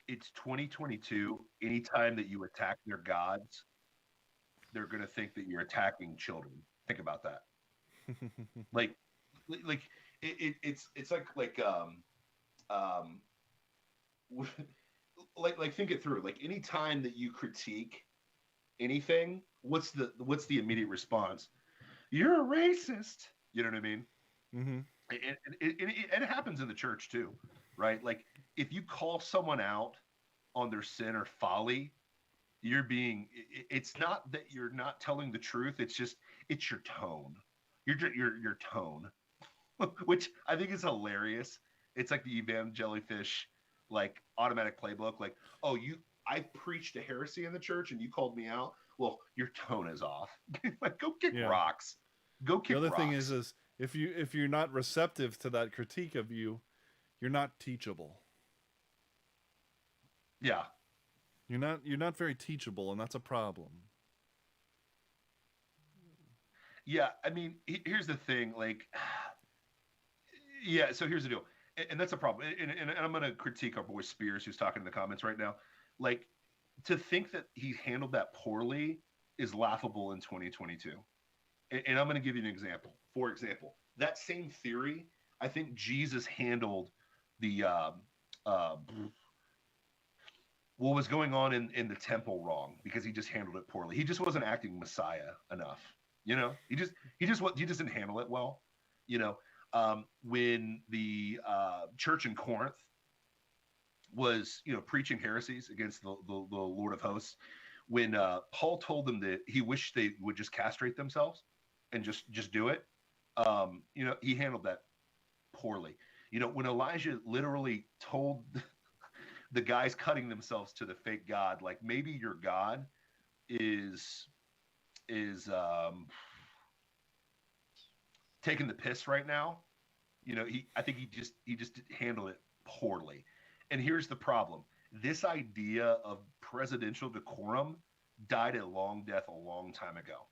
It's 2022. Anytime that you attack their gods, they're going to think that you're attacking children. Think about that. like it's like think it through. Like, anytime that you critique anything, what's the immediate response? You're a racist. You know what I mean? Mm-hmm. And it happens in the church too, right? Like, if you call someone out on their sin or folly, you're being, it's not that you're not telling the truth. It's your tone. Your tone, which I think is hilarious. It's like the Evangellyfish, like automatic playbook. Like, oh, I preached a heresy in the church and you called me out. Well, your tone is off. Like, go kick rocks. Go kick The other rocks. thing is if you're not receptive to that critique of you, you're not teachable. Yeah. You're not very teachable, and that's a problem. Yeah, I mean, here's the thing, like, yeah, so here's the deal, and that's a problem, and I'm going to critique our boy Spears, who's talking in the comments right now. Like, to think that he handled that poorly is laughable in 2022. And I'm going to give you an example. For example, that same theory, I think Jesus handled the what was going on in the temple wrong, because he just handled it poorly. He just wasn't acting Messiah enough. You know, he just didn't handle it well. You know, when the church in Corinth was, you know, preaching heresies against the Lord of hosts, when Paul told them that he wished they would just castrate themselves and just do it, you know, he handled that poorly. You know, when Elijah literally told the guys cutting themselves to the fake God, like, maybe your God is taking the piss right now. You know, I think he just handled it poorly. And here's the problem. This idea of presidential decorum died a long death a long time ago.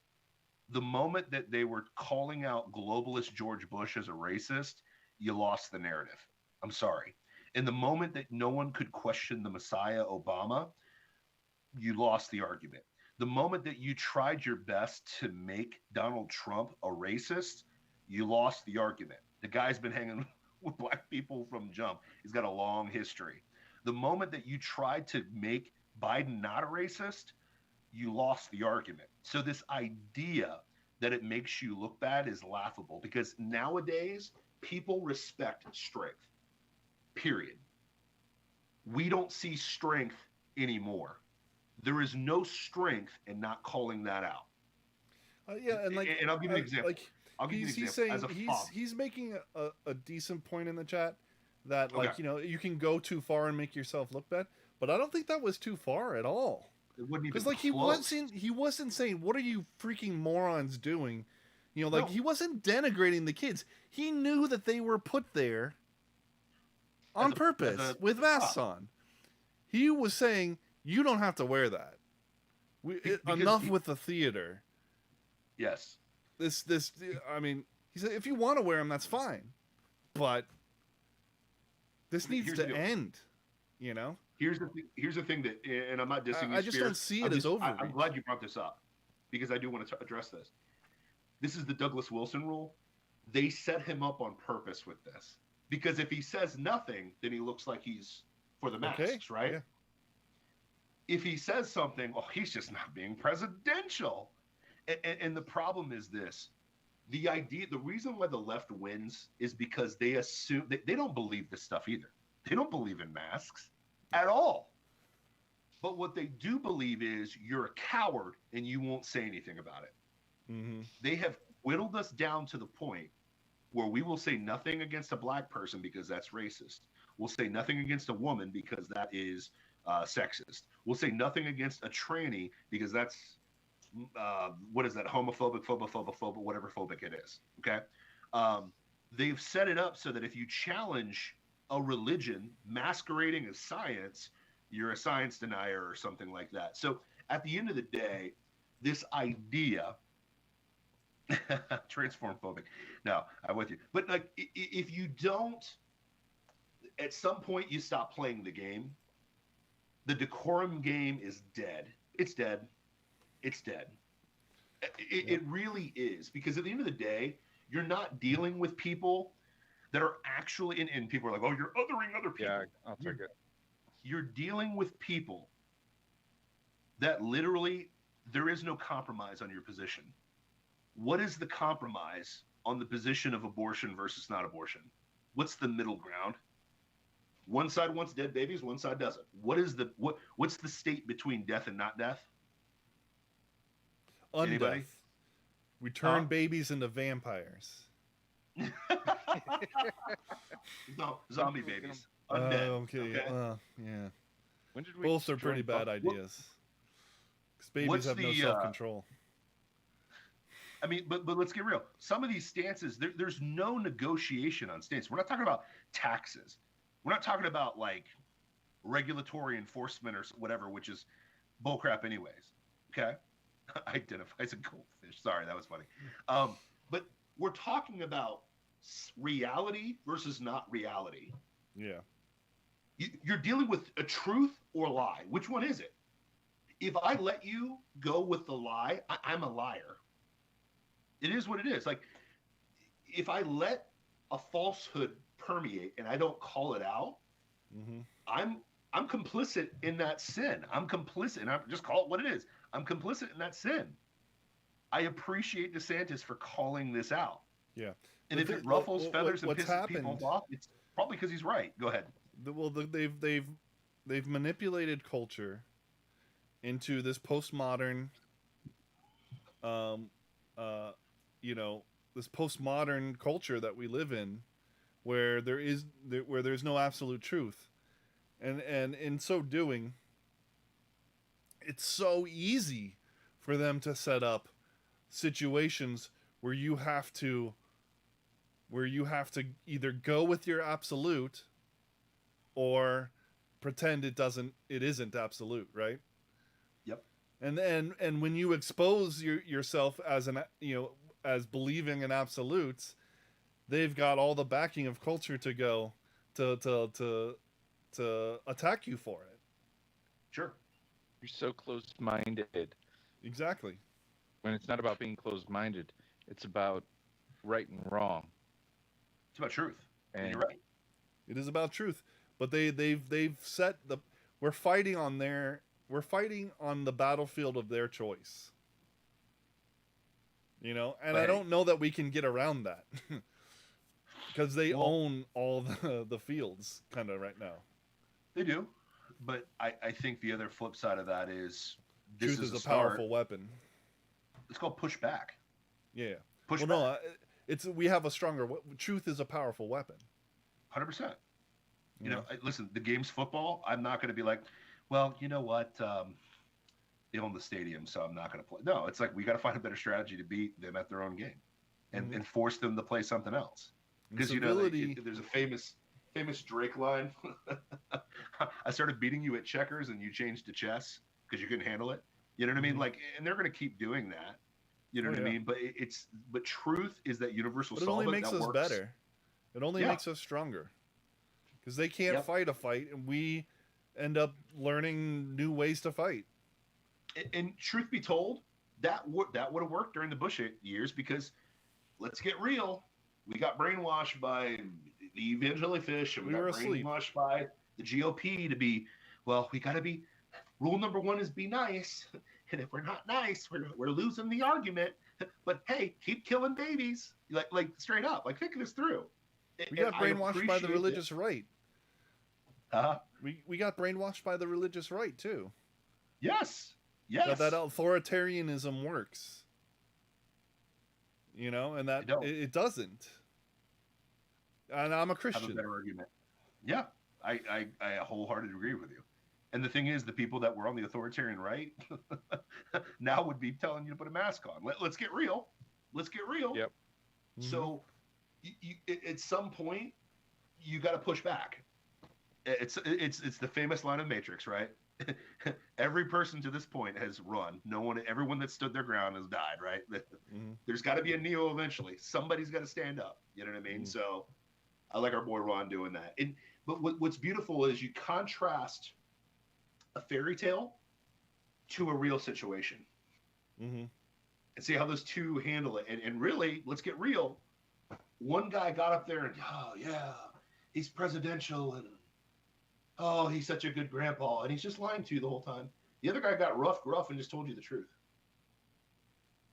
The moment that they were calling out globalist George Bush as a racist, you lost the narrative. I'm sorry. And the moment that no one could question the Messiah, Obama, you lost the argument. The moment that you tried your best to make Donald Trump a racist, you lost the argument. The guy's been hanging with black people from jump. He's got a long history. The moment that you tried to make Biden not a racist, you lost the argument. So this idea that it makes you look bad is laughable, because nowadays people respect strength, period. We don't see strength anymore. There is no strength in not calling that out. Yeah, and like, and I'll give you an example. Like, I'll give you an he's example. saying As a he's making a decent point in the chat that, like, Okay. you know, you can go too far and make yourself look bad, but I don't think that was too far at all. It wouldn't even Because, like, he wasn't saying, what are you freaking morons doing? You know, like, No. he wasn't denigrating the kids. He knew that they were put there on purpose with masks on. He was saying, you don't have to wear that. Enough with the theater. Yes. I mean, he said, if you want to wear them, that's fine. But this needs Here's the to deal. end, you know? Here's the thing that, and I'm not dissing I just don't see it as overreach. I'm glad you brought this up, because I do want to address this. This is the Douglas Wilson rule. They set him up on purpose with this, because if he says nothing, then he looks like he's for the masks, right? Yeah. If he says something, well, he's just not being presidential. And the problem is this. The reason why the left wins is because they assume they don't believe this stuff either. They don't believe in masks at all. But what they do believe is you're a coward and you won't say anything about it. Mm-hmm. They have whittled us down to the point where we will say nothing against a black person because that's racist. We'll say nothing against a woman because that is sexist. We'll say nothing against a tranny because that's what is that, homophobic, phobophobic, whatever phobic it is. Okay. They've set it up so that if you challenge a religion masquerading as science, you're a science denier or something like that. So at the end of the day, this idea, transform phobic. No, I'm with you. But like, if you don't, at some point you stop playing the game. The decorum game is dead. It's dead. It's dead. It really is, because at the end of the day, you're not dealing with people that are actually, and people are like, oh, you're othering other people. Yeah, I'll take it. You're dealing with people that literally, there is no compromise on your position. What is the compromise on the position of abortion versus not abortion? What's the middle ground? One side wants dead babies, one side doesn't. What's the state between death and not death? Anybody? Undeath. We turn babies into vampires. No, zombie babies. Undead. Okay. Yeah. When did we Both are pretty join bad ideas. Because babies what's have no the, self-control. I mean, but let's get real. Some of these stances, there's no negotiation on stances. We're not talking about taxes. We're not talking about like regulatory enforcement or whatever, which is bullcrap anyways. Okay? Identify as a goldfish. Sorry, that was funny. But we're talking about reality versus not reality. Yeah. You're dealing with a truth or lie. Which one is it? If I let you go with the lie, I'm a liar. It is what it is. Like, if I let a falsehood permeate and I don't call it out, I'm complicit in that sin. I'm complicit, and I just call it what it is. I'm complicit in that sin. I appreciate DeSantis for calling this out. Yeah. And if it ruffles feathers and pisses people off, it's probably because he's right. Go ahead. They've manipulated culture into this postmodern, this postmodern culture that we live in, where there's no absolute truth, and in so doing, it's so easy for them to set up situations where you have to either go with your absolute or pretend it isn't absolute, right? Yep. And when you expose yourself as as believing in absolutes, they've got all the backing of culture to go to attack you for it. Sure. You're so closed-minded. Exactly. When it's not about being closed-minded, it's about right and wrong. It's about truth. And you're right. It is about truth. But they've set we're fighting on the battlefield of their choice. And I don't know that we can get around that. Because they own all the fields kind of right now. They do. But I think the other flip side of that is truth is a powerful weapon. It's called pushback. Yeah. Pushback. Well, no, we have a stronger truth is a powerful weapon. 100%. You know, listen, the game's football. I'm not going to be like, well, you know what? They own the stadium, so I'm not going to play. No, it's like we got to find a better strategy to beat them at their own game and force them to play something else. Because, there's a famous Drake line. I started beating you at checkers and you changed to chess because you couldn't handle it. You know what I mean? Like, and they're going to keep doing that. You know what I mean? But but truth is that universal solvent. It only makes that us works. better. It only makes us stronger. Because they can't fight a fight, and we end up learning new ways to fight. And truth be told, that would have worked during the Bush years because, let's get real, we got brainwashed by the evangelical fish, and we got brainwashed by the GOP to be, well, we got to be, rule number one is be nice. And if we're not nice, we're losing the argument. But hey, keep killing babies. Like straight up, like think this through. We got brainwashed by the religious right. We got brainwashed by the religious right too. Yes. That authoritarianism works. And that it doesn't. And I'm a Christian. Have a better argument. Yeah, I wholeheartedly agree with you. And the thing is, the people that were on the authoritarian right now would be telling you to put a mask on. Let's get real. Let's get real. Yep. So, you, at some point, you got to push back. It's the famous line of Matrix, right? Every person to this point has run. Everyone that stood their ground has died, right? There's got to be a Neo eventually. Somebody's got to stand up. You know what I mean? So, I like our boy Ron doing that. But what's beautiful is you contrast a fairy tale to a real situation, and see how those two handle it. And really, let's get real. One guy got up there and, oh yeah, he's presidential, and oh, he's such a good grandpa, and he's just lying to you the whole time. The other guy got gruff, and just told you the truth.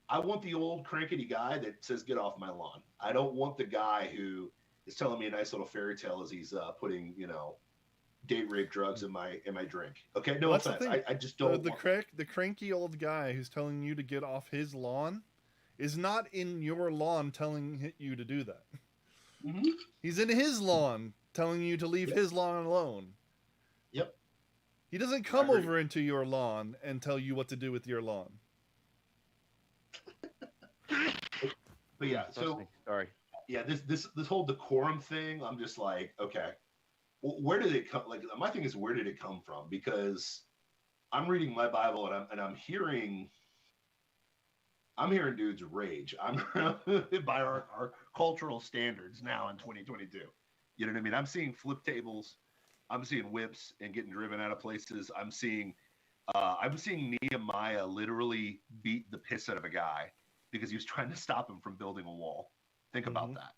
I want the old crankety guy that says, get off my lawn. I don't want the guy who is telling me a nice little fairy tale as he's putting, date, rape, drugs in my drink. Okay, no Well, that's the offense. thing. I just don't. The cranky old guy who's telling you to get off his lawn is not in your lawn telling you to do that. Mhm. He's in his lawn telling you to leave his lawn alone. Yep. He doesn't come over into your lawn and tell you what to do with your lawn. But yeah, so sorry. yeah, this whole decorum thing, I'm just like, okay, well, where did it come? Like, my thing is, where did it come from? Because I'm reading my Bible and I'm hearing dudes rage. I'm by our cultural standards now in 2022. You know what I mean? I'm seeing flip tables, I'm seeing whips and getting driven out of places. I'm seeing Nehemiah literally beat the piss out of a guy because he was trying to stop him from building a wall. Think about that.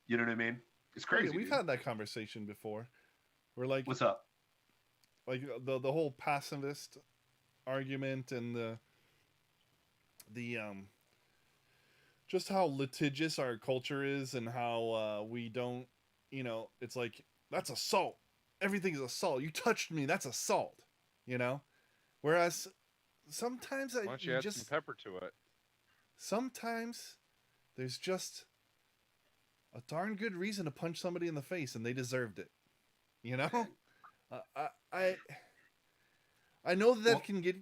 You know what I mean? It's crazy. Yeah, we've had that conversation before. We're like, what's up? Like the whole pacifist argument and the just how litigious our culture is and how we don't, it's like, that's assault. Everything is assault. You touched me, that's assault. Whereas sometimes Why don't you add some pepper to it? Sometimes there's just a darn good reason to punch somebody in the face, and they deserved it. I know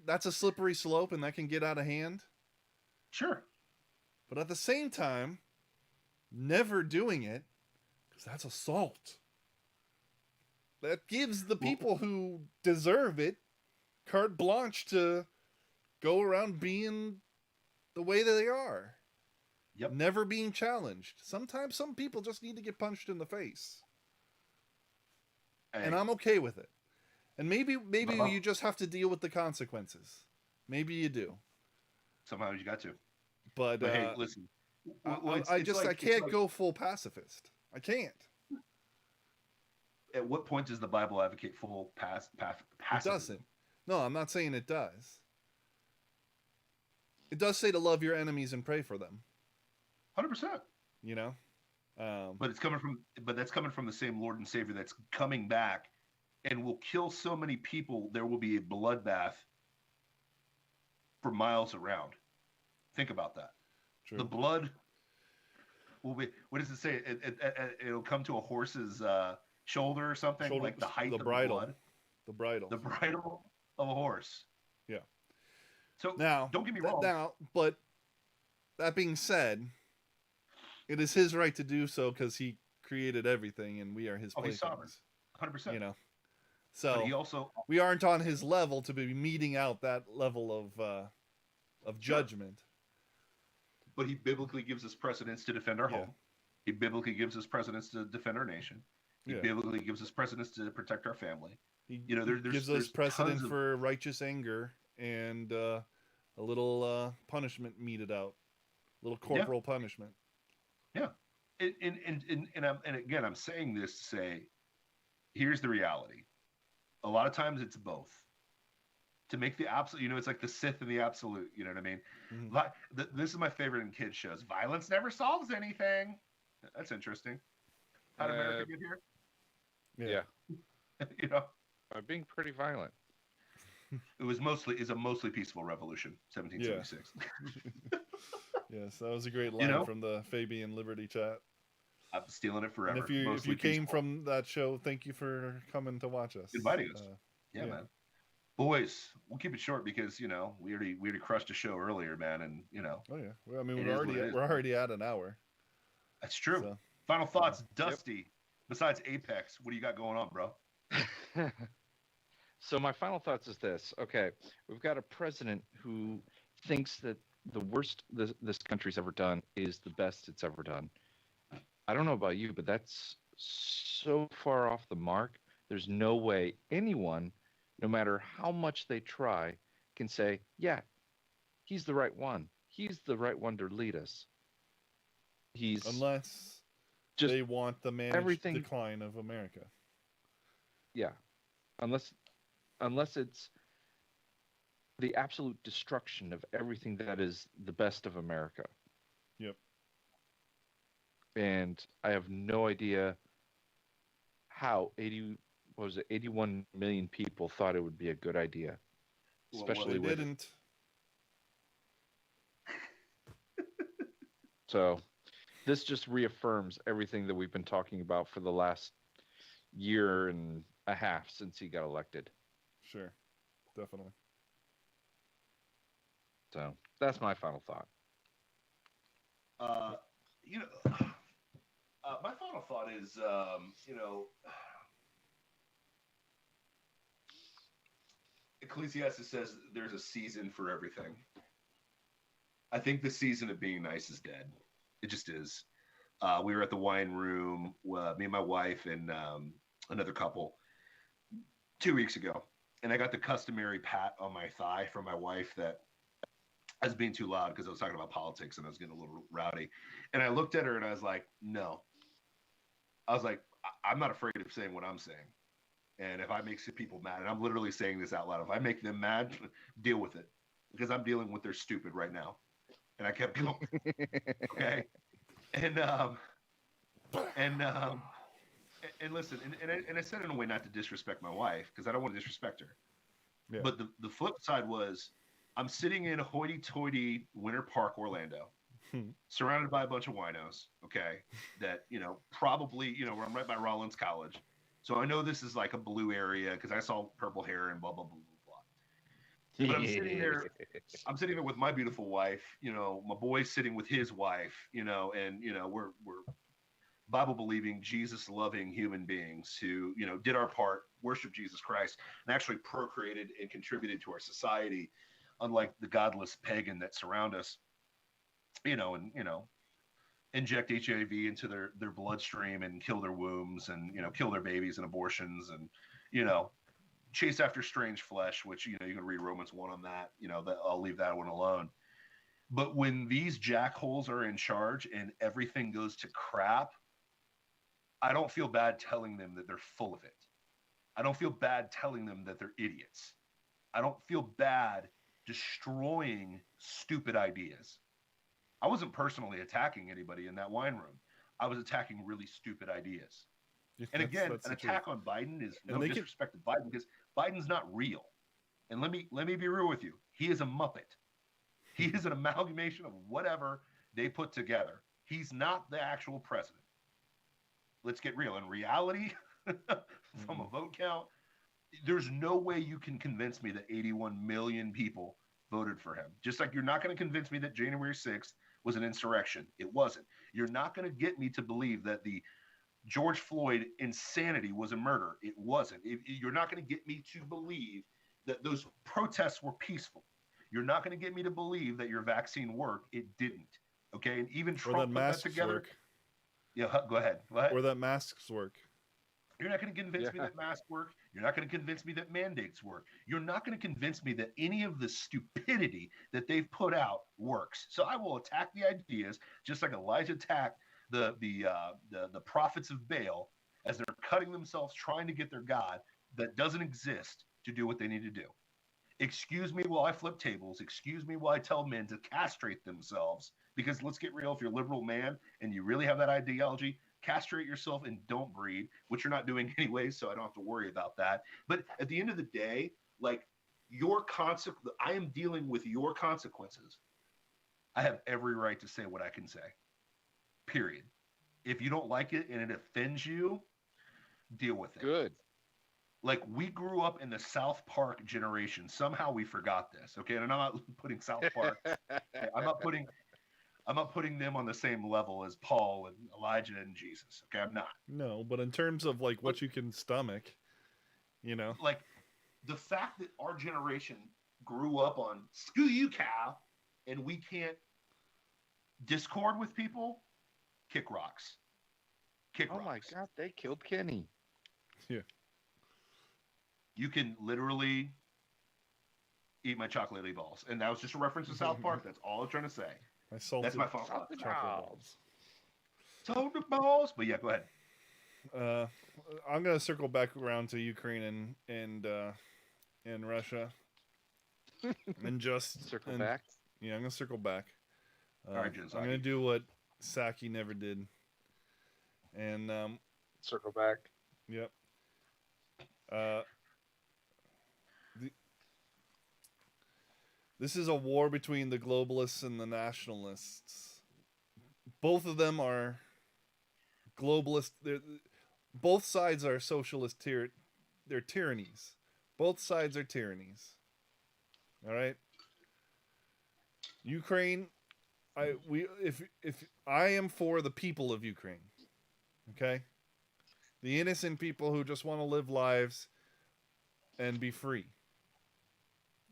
that's a slippery slope, and that can get out of hand. Sure. But at the same time, never doing it, because that's assault. That gives the people who deserve it carte blanche to go around being the way that they are. Yep. Never being challenged. Sometimes some people just need to get punched in the face. And I'm okay with it. And maybe you just have to deal with the consequences. Maybe you do. Sometimes you got to. But hey, listen. I can't go full pacifist. I can't. At what point does the Bible advocate full pacifism? It doesn't. No, I'm not saying it does. It does say to love your enemies and pray for them. 100%. But that's coming from the same Lord and Savior that's coming back and will kill so many people. There will be a bloodbath for miles around. Think about that. True. The blood will be. What does it say? It'll come to a horse's shoulder or something, like the height of bridle. the blood. The bridle. The bridle of a horse. Yeah. So now, don't get me wrong. But that being said, it is his right to do so because he created everything, and we are his playthings. He's sovereign. 100%. So we aren't on his level to be meting out that level of judgment. But he biblically gives us precedence to defend our home. He biblically gives us precedence to defend our nation. He biblically gives us precedence to protect our family. He gives us precedent for righteous anger and a little punishment meted out, a little corporal punishment. Yeah, and again, I'm saying this to say, here's the reality. A lot of times it's both. To make the absolute, it's like the Sith and the absolute. You know what I mean? Mm-hmm. This is my favorite in kids shows. Violence never solves anything. That's interesting. How did America get here? Yeah. By being pretty violent. It was a mostly peaceful revolution, 1776. Yes, that was a great line from the Fabian Liberty chat. I'm stealing it forever. And if you came from that show, thank you for coming to watch us. Inviting us. Yeah, man. Boys, we'll keep it short because we already crushed a show earlier, man, and Oh yeah, well, I mean we're already at an hour. That's true. So, final thoughts, Dusty. Besides Apex, what do you got going on, bro? So my final thoughts is this. Okay, we've got a president who thinks that the worst this country's ever done is the best it's ever done. I don't know about you, but that's so far off the mark. There's no way anyone, no matter how much they try, can say, yeah, he's the right one. He's the right one to lead us. Unless they want the managed decline of America. Yeah. Unless it's the absolute destruction of everything that is the best of America. Yep. And I have no idea how 80 what was it, 81 million people thought it would be a good idea, Well, especially They with. didn't. So, this just reaffirms everything that we've been talking about for the last year and a half since he got elected. Sure, definitely. So that's my final thought. You know, my final thought is, you know, Ecclesiastes says there's a season for everything. I think the season of being nice is dead. It just is. We were at the wine room, me and my wife and another couple 2 weeks ago, and I got the customary pat on my thigh from my wife that I was being too loud because I was talking about politics and I was getting a little rowdy. And I looked at her and I was like, no. I was like, I'm not afraid of saying what I'm saying. And if I make some people mad, and I'm literally saying this out loud, if I make them mad, deal with it. Because I'm dealing with their stupid right now. And I kept going. Okay. And listen, and I said it in a way not to disrespect my wife, because I don't want to disrespect her. Yeah. But the flip side was, I'm sitting in hoity-toity Winter Park, Orlando, surrounded by a bunch of winos, okay, that, you know, probably, you know, I'm right by Rollins College. So I know this is like a blue area because I saw purple hair and blah, blah, blah, blah, blah. But I'm sitting there with my beautiful wife, you know, my boy's sitting with his wife, you know, and, you know, we're Bible-believing, Jesus-loving human beings who, you know, did our part, worship Jesus Christ, and actually procreated and contributed to our society, unlike the godless pagan that surround us, you know, and, you know, inject HIV into their bloodstream and kill their wombs and, you know, kill their babies and abortions and, you know, chase after strange flesh, which, you know, you can read Romans 1 on that, you know, that I'll leave that one alone. But when these jackholes are in charge and everything goes to crap, I don't feel bad telling them that they're full of it. I don't feel bad telling them that they're idiots. I don't feel bad destroying stupid ideas. I wasn't personally attacking anybody in that wine room. I was attacking really stupid ideas. And again, an attack on Biden is no disrespect to Biden, because Biden's not real. And let me be real with you. He is a Muppet. He is an amalgamation of whatever they put together. He's not the actual president. Let's get real. In reality, from a vote count, there's no way you can convince me that 81 million people voted for him. Just like you're not going to convince me that January 6th was an insurrection. It wasn't. You're not going to get me to believe that the George Floyd insanity was a murder. It wasn't. You're not going to get me to believe that those protests were peaceful. You're not going to get me to believe that your vaccine worked. It didn't. Okay, and even Trump put that together. Work. Yeah, go ahead. Or that masks work. You're not going to convince me that masks work. You're not going to convince me that mandates work. You're not going to convince me that any of the stupidity that they've put out works. So I will attack the ideas, just like Elijah attacked the prophets of Baal as they're cutting themselves trying to get their God that doesn't exist to do what they need to do. Excuse me while I flip tables. Excuse me while I tell men to castrate themselves. Because let's get real, if you're a liberal man and you really have that ideology, castrate yourself and don't breed, which you're not doing anyway, so I don't have to worry about that. But at the end of the day, like, I am dealing with your consequences. I have every right to say what I can say. Period. If you don't like it and it offends you, deal with it. Good. Like, we grew up in the South Park generation. Somehow we forgot this, okay? And I'm not putting South Park. I'm not putting them on the same level as Paul and Elijah and Jesus. Okay, I'm not. No, but in terms of like what you can stomach, you know, like the fact that our generation grew up on "screw you, cow," and we can't discord with people, kick rocks. Kick rocks. Oh my God, they killed Kenny. Yeah. You can literally eat my chocolatey balls, and that was just a reference to South Park. That's all I'm trying to say. That's my fault. Chocolate balls. Chocolate balls. But yeah, go ahead. I'm gonna circle back around to Ukraine and Russia, and just circle back. Yeah, I'm gonna circle back. All right, I'm gonna do what Psaki never did, and circle back. Yep. Uh, this is a war between the globalists and the nationalists. Both of them are globalist. Both sides are socialist. They're tyrannies. Both sides are tyrannies. All right. Ukraine. If I am for the people of Ukraine. Okay. The innocent people who just want to live lives and be free.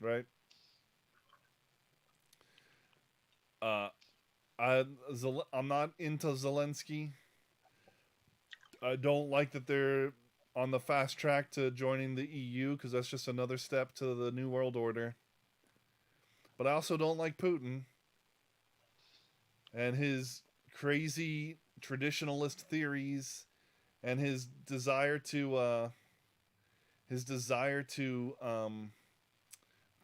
Right? I'm not into Zelensky. I don't like that they're on the fast track to joining the EU because that's just another step to the New World Order. But I also don't like Putin and his crazy traditionalist theories and his desire to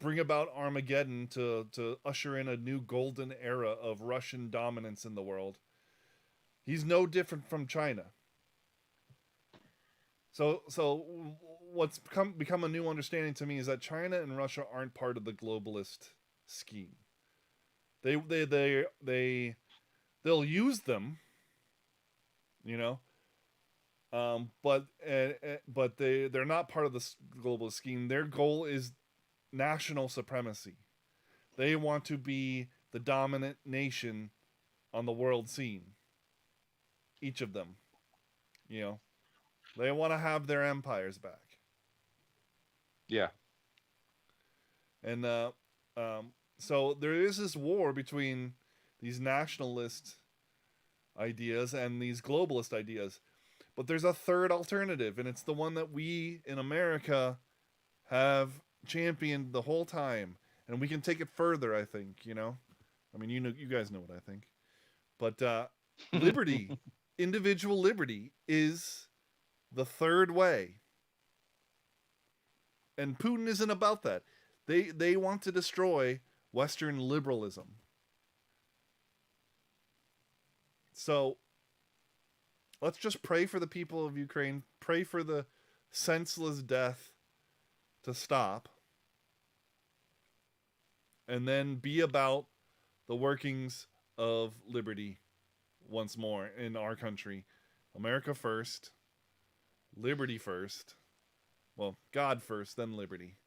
bring about Armageddon to usher in a new golden era of Russian dominance in the world. He's no different from China. So what's become a new understanding to me is that China and Russia aren't part of the globalist scheme. They'll use them, you know, but they're not part of the globalist scheme. Their goal is national supremacy. They want to be the dominant nation on the world scene. Each of them, you know, they want to have their empires back. Yeah. And so there is this war between these nationalist ideas and these globalist ideas. But there's a third alternative, and it's the one that we in America have championed the whole time. And we can take it further, I think, you know? I mean, you guys know what I think. But liberty, individual liberty, is the third way. And Putin isn't about that. They want to destroy Western liberalism. So let's just pray for the people of Ukraine, pray for the senseless death to stop, and then be about the workings of liberty once more in our country. America first, liberty first. Well, God first, then liberty.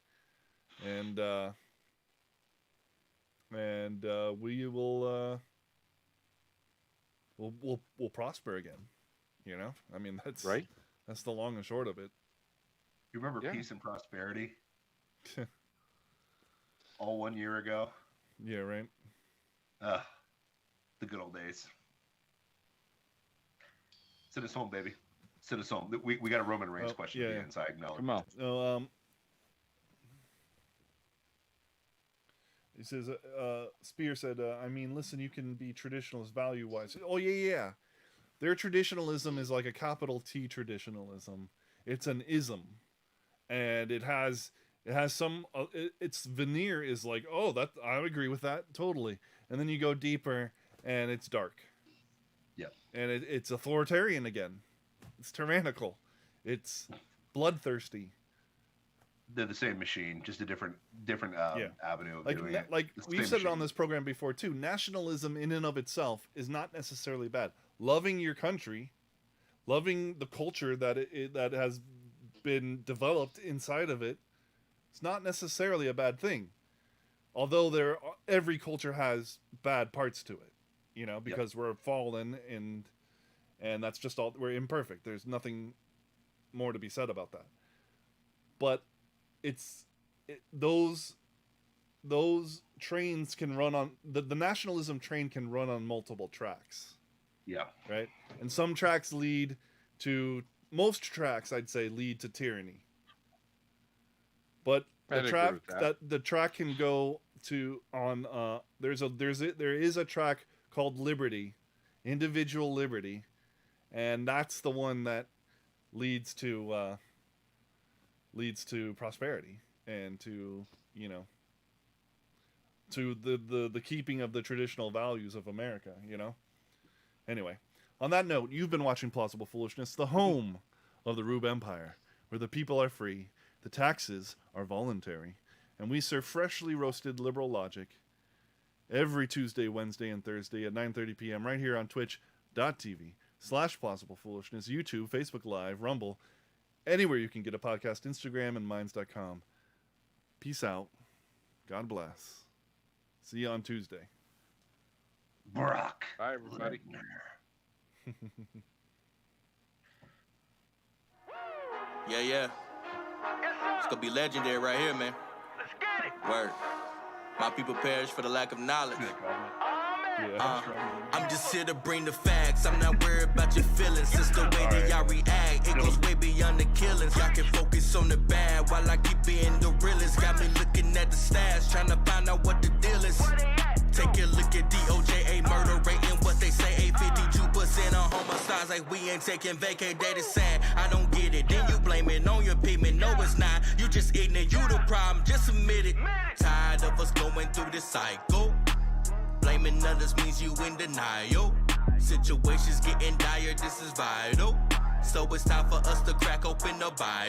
And we will we'll prosper again. You know? I mean, that's right. That's the long and short of it. You remember Peace and Prosperity? All 1 year ago? Yeah, right. The good old days. Send us home, baby. Send us home. We got a Roman Reigns question at the end, so I acknowledge. Come on. So, he says, Spear said, I mean, listen, you can be traditionalist value-wise. Oh, yeah. Their traditionalism is like a capital T traditionalism. It's an ism. And it has some, its veneer is like, oh, that I agree with that, totally. And then you go deeper, and it's dark. Yep. And it's authoritarian again. It's tyrannical. It's bloodthirsty. They're the same machine, just a different avenue of doing it. Like we've said it on this program before too. Nationalism in and of itself is not necessarily bad. Loving your country, loving the culture that has been developed inside of it, it's not necessarily a bad thing. Although every culture has bad parts to it, you know, because we're fallen and that's just all, we're imperfect. There's nothing more to be said about that. But those trains can run on the nationalism train can run on multiple tracks. Yeah. Right? And some tracks most tracks I'd say lead to tyranny. But the track can go to on there is a track called liberty, individual liberty, and that's the one that leads to prosperity and to, you know, to the keeping of the traditional values of America, you know. Anyway, on that note, you've been watching Plausible Foolishness, the home of the Rube Empire. where the people are free, the taxes are voluntary, and we serve freshly roasted liberal logic every Tuesday, Wednesday, and Thursday at 9:30 p.m. right here on twitch.tv/plausiblepoolishness, YouTube, Facebook Live, Rumble, anywhere you can get a podcast, Instagram, and minds.com. Peace out. God bless. See you on Tuesday. Brock. Bye, everybody. Yeah, yeah. It's gonna be legendary right here, man. Let's get it. Word. My people perish for the lack of knowledge. I'm just here to bring the facts. I'm not worried about your feelings. It's the way that y'all react. It goes way beyond the killings. Y'all can focus on the bad while I keep being the realest. Got me looking at the stats, trying to find out what the deal is. Take a look at DOJ, murder rate and what they say. 52% on homicides, like we ain't taking vacay. Data sad, I don't get it. Then you blame it on your payment. No, it's not. You just ignorant. You the problem. Just admit it. Tired of us going through this cycle. Blaming others means you in denial. Situations getting dire, this is vital. So it's time for us to crack open the Bible.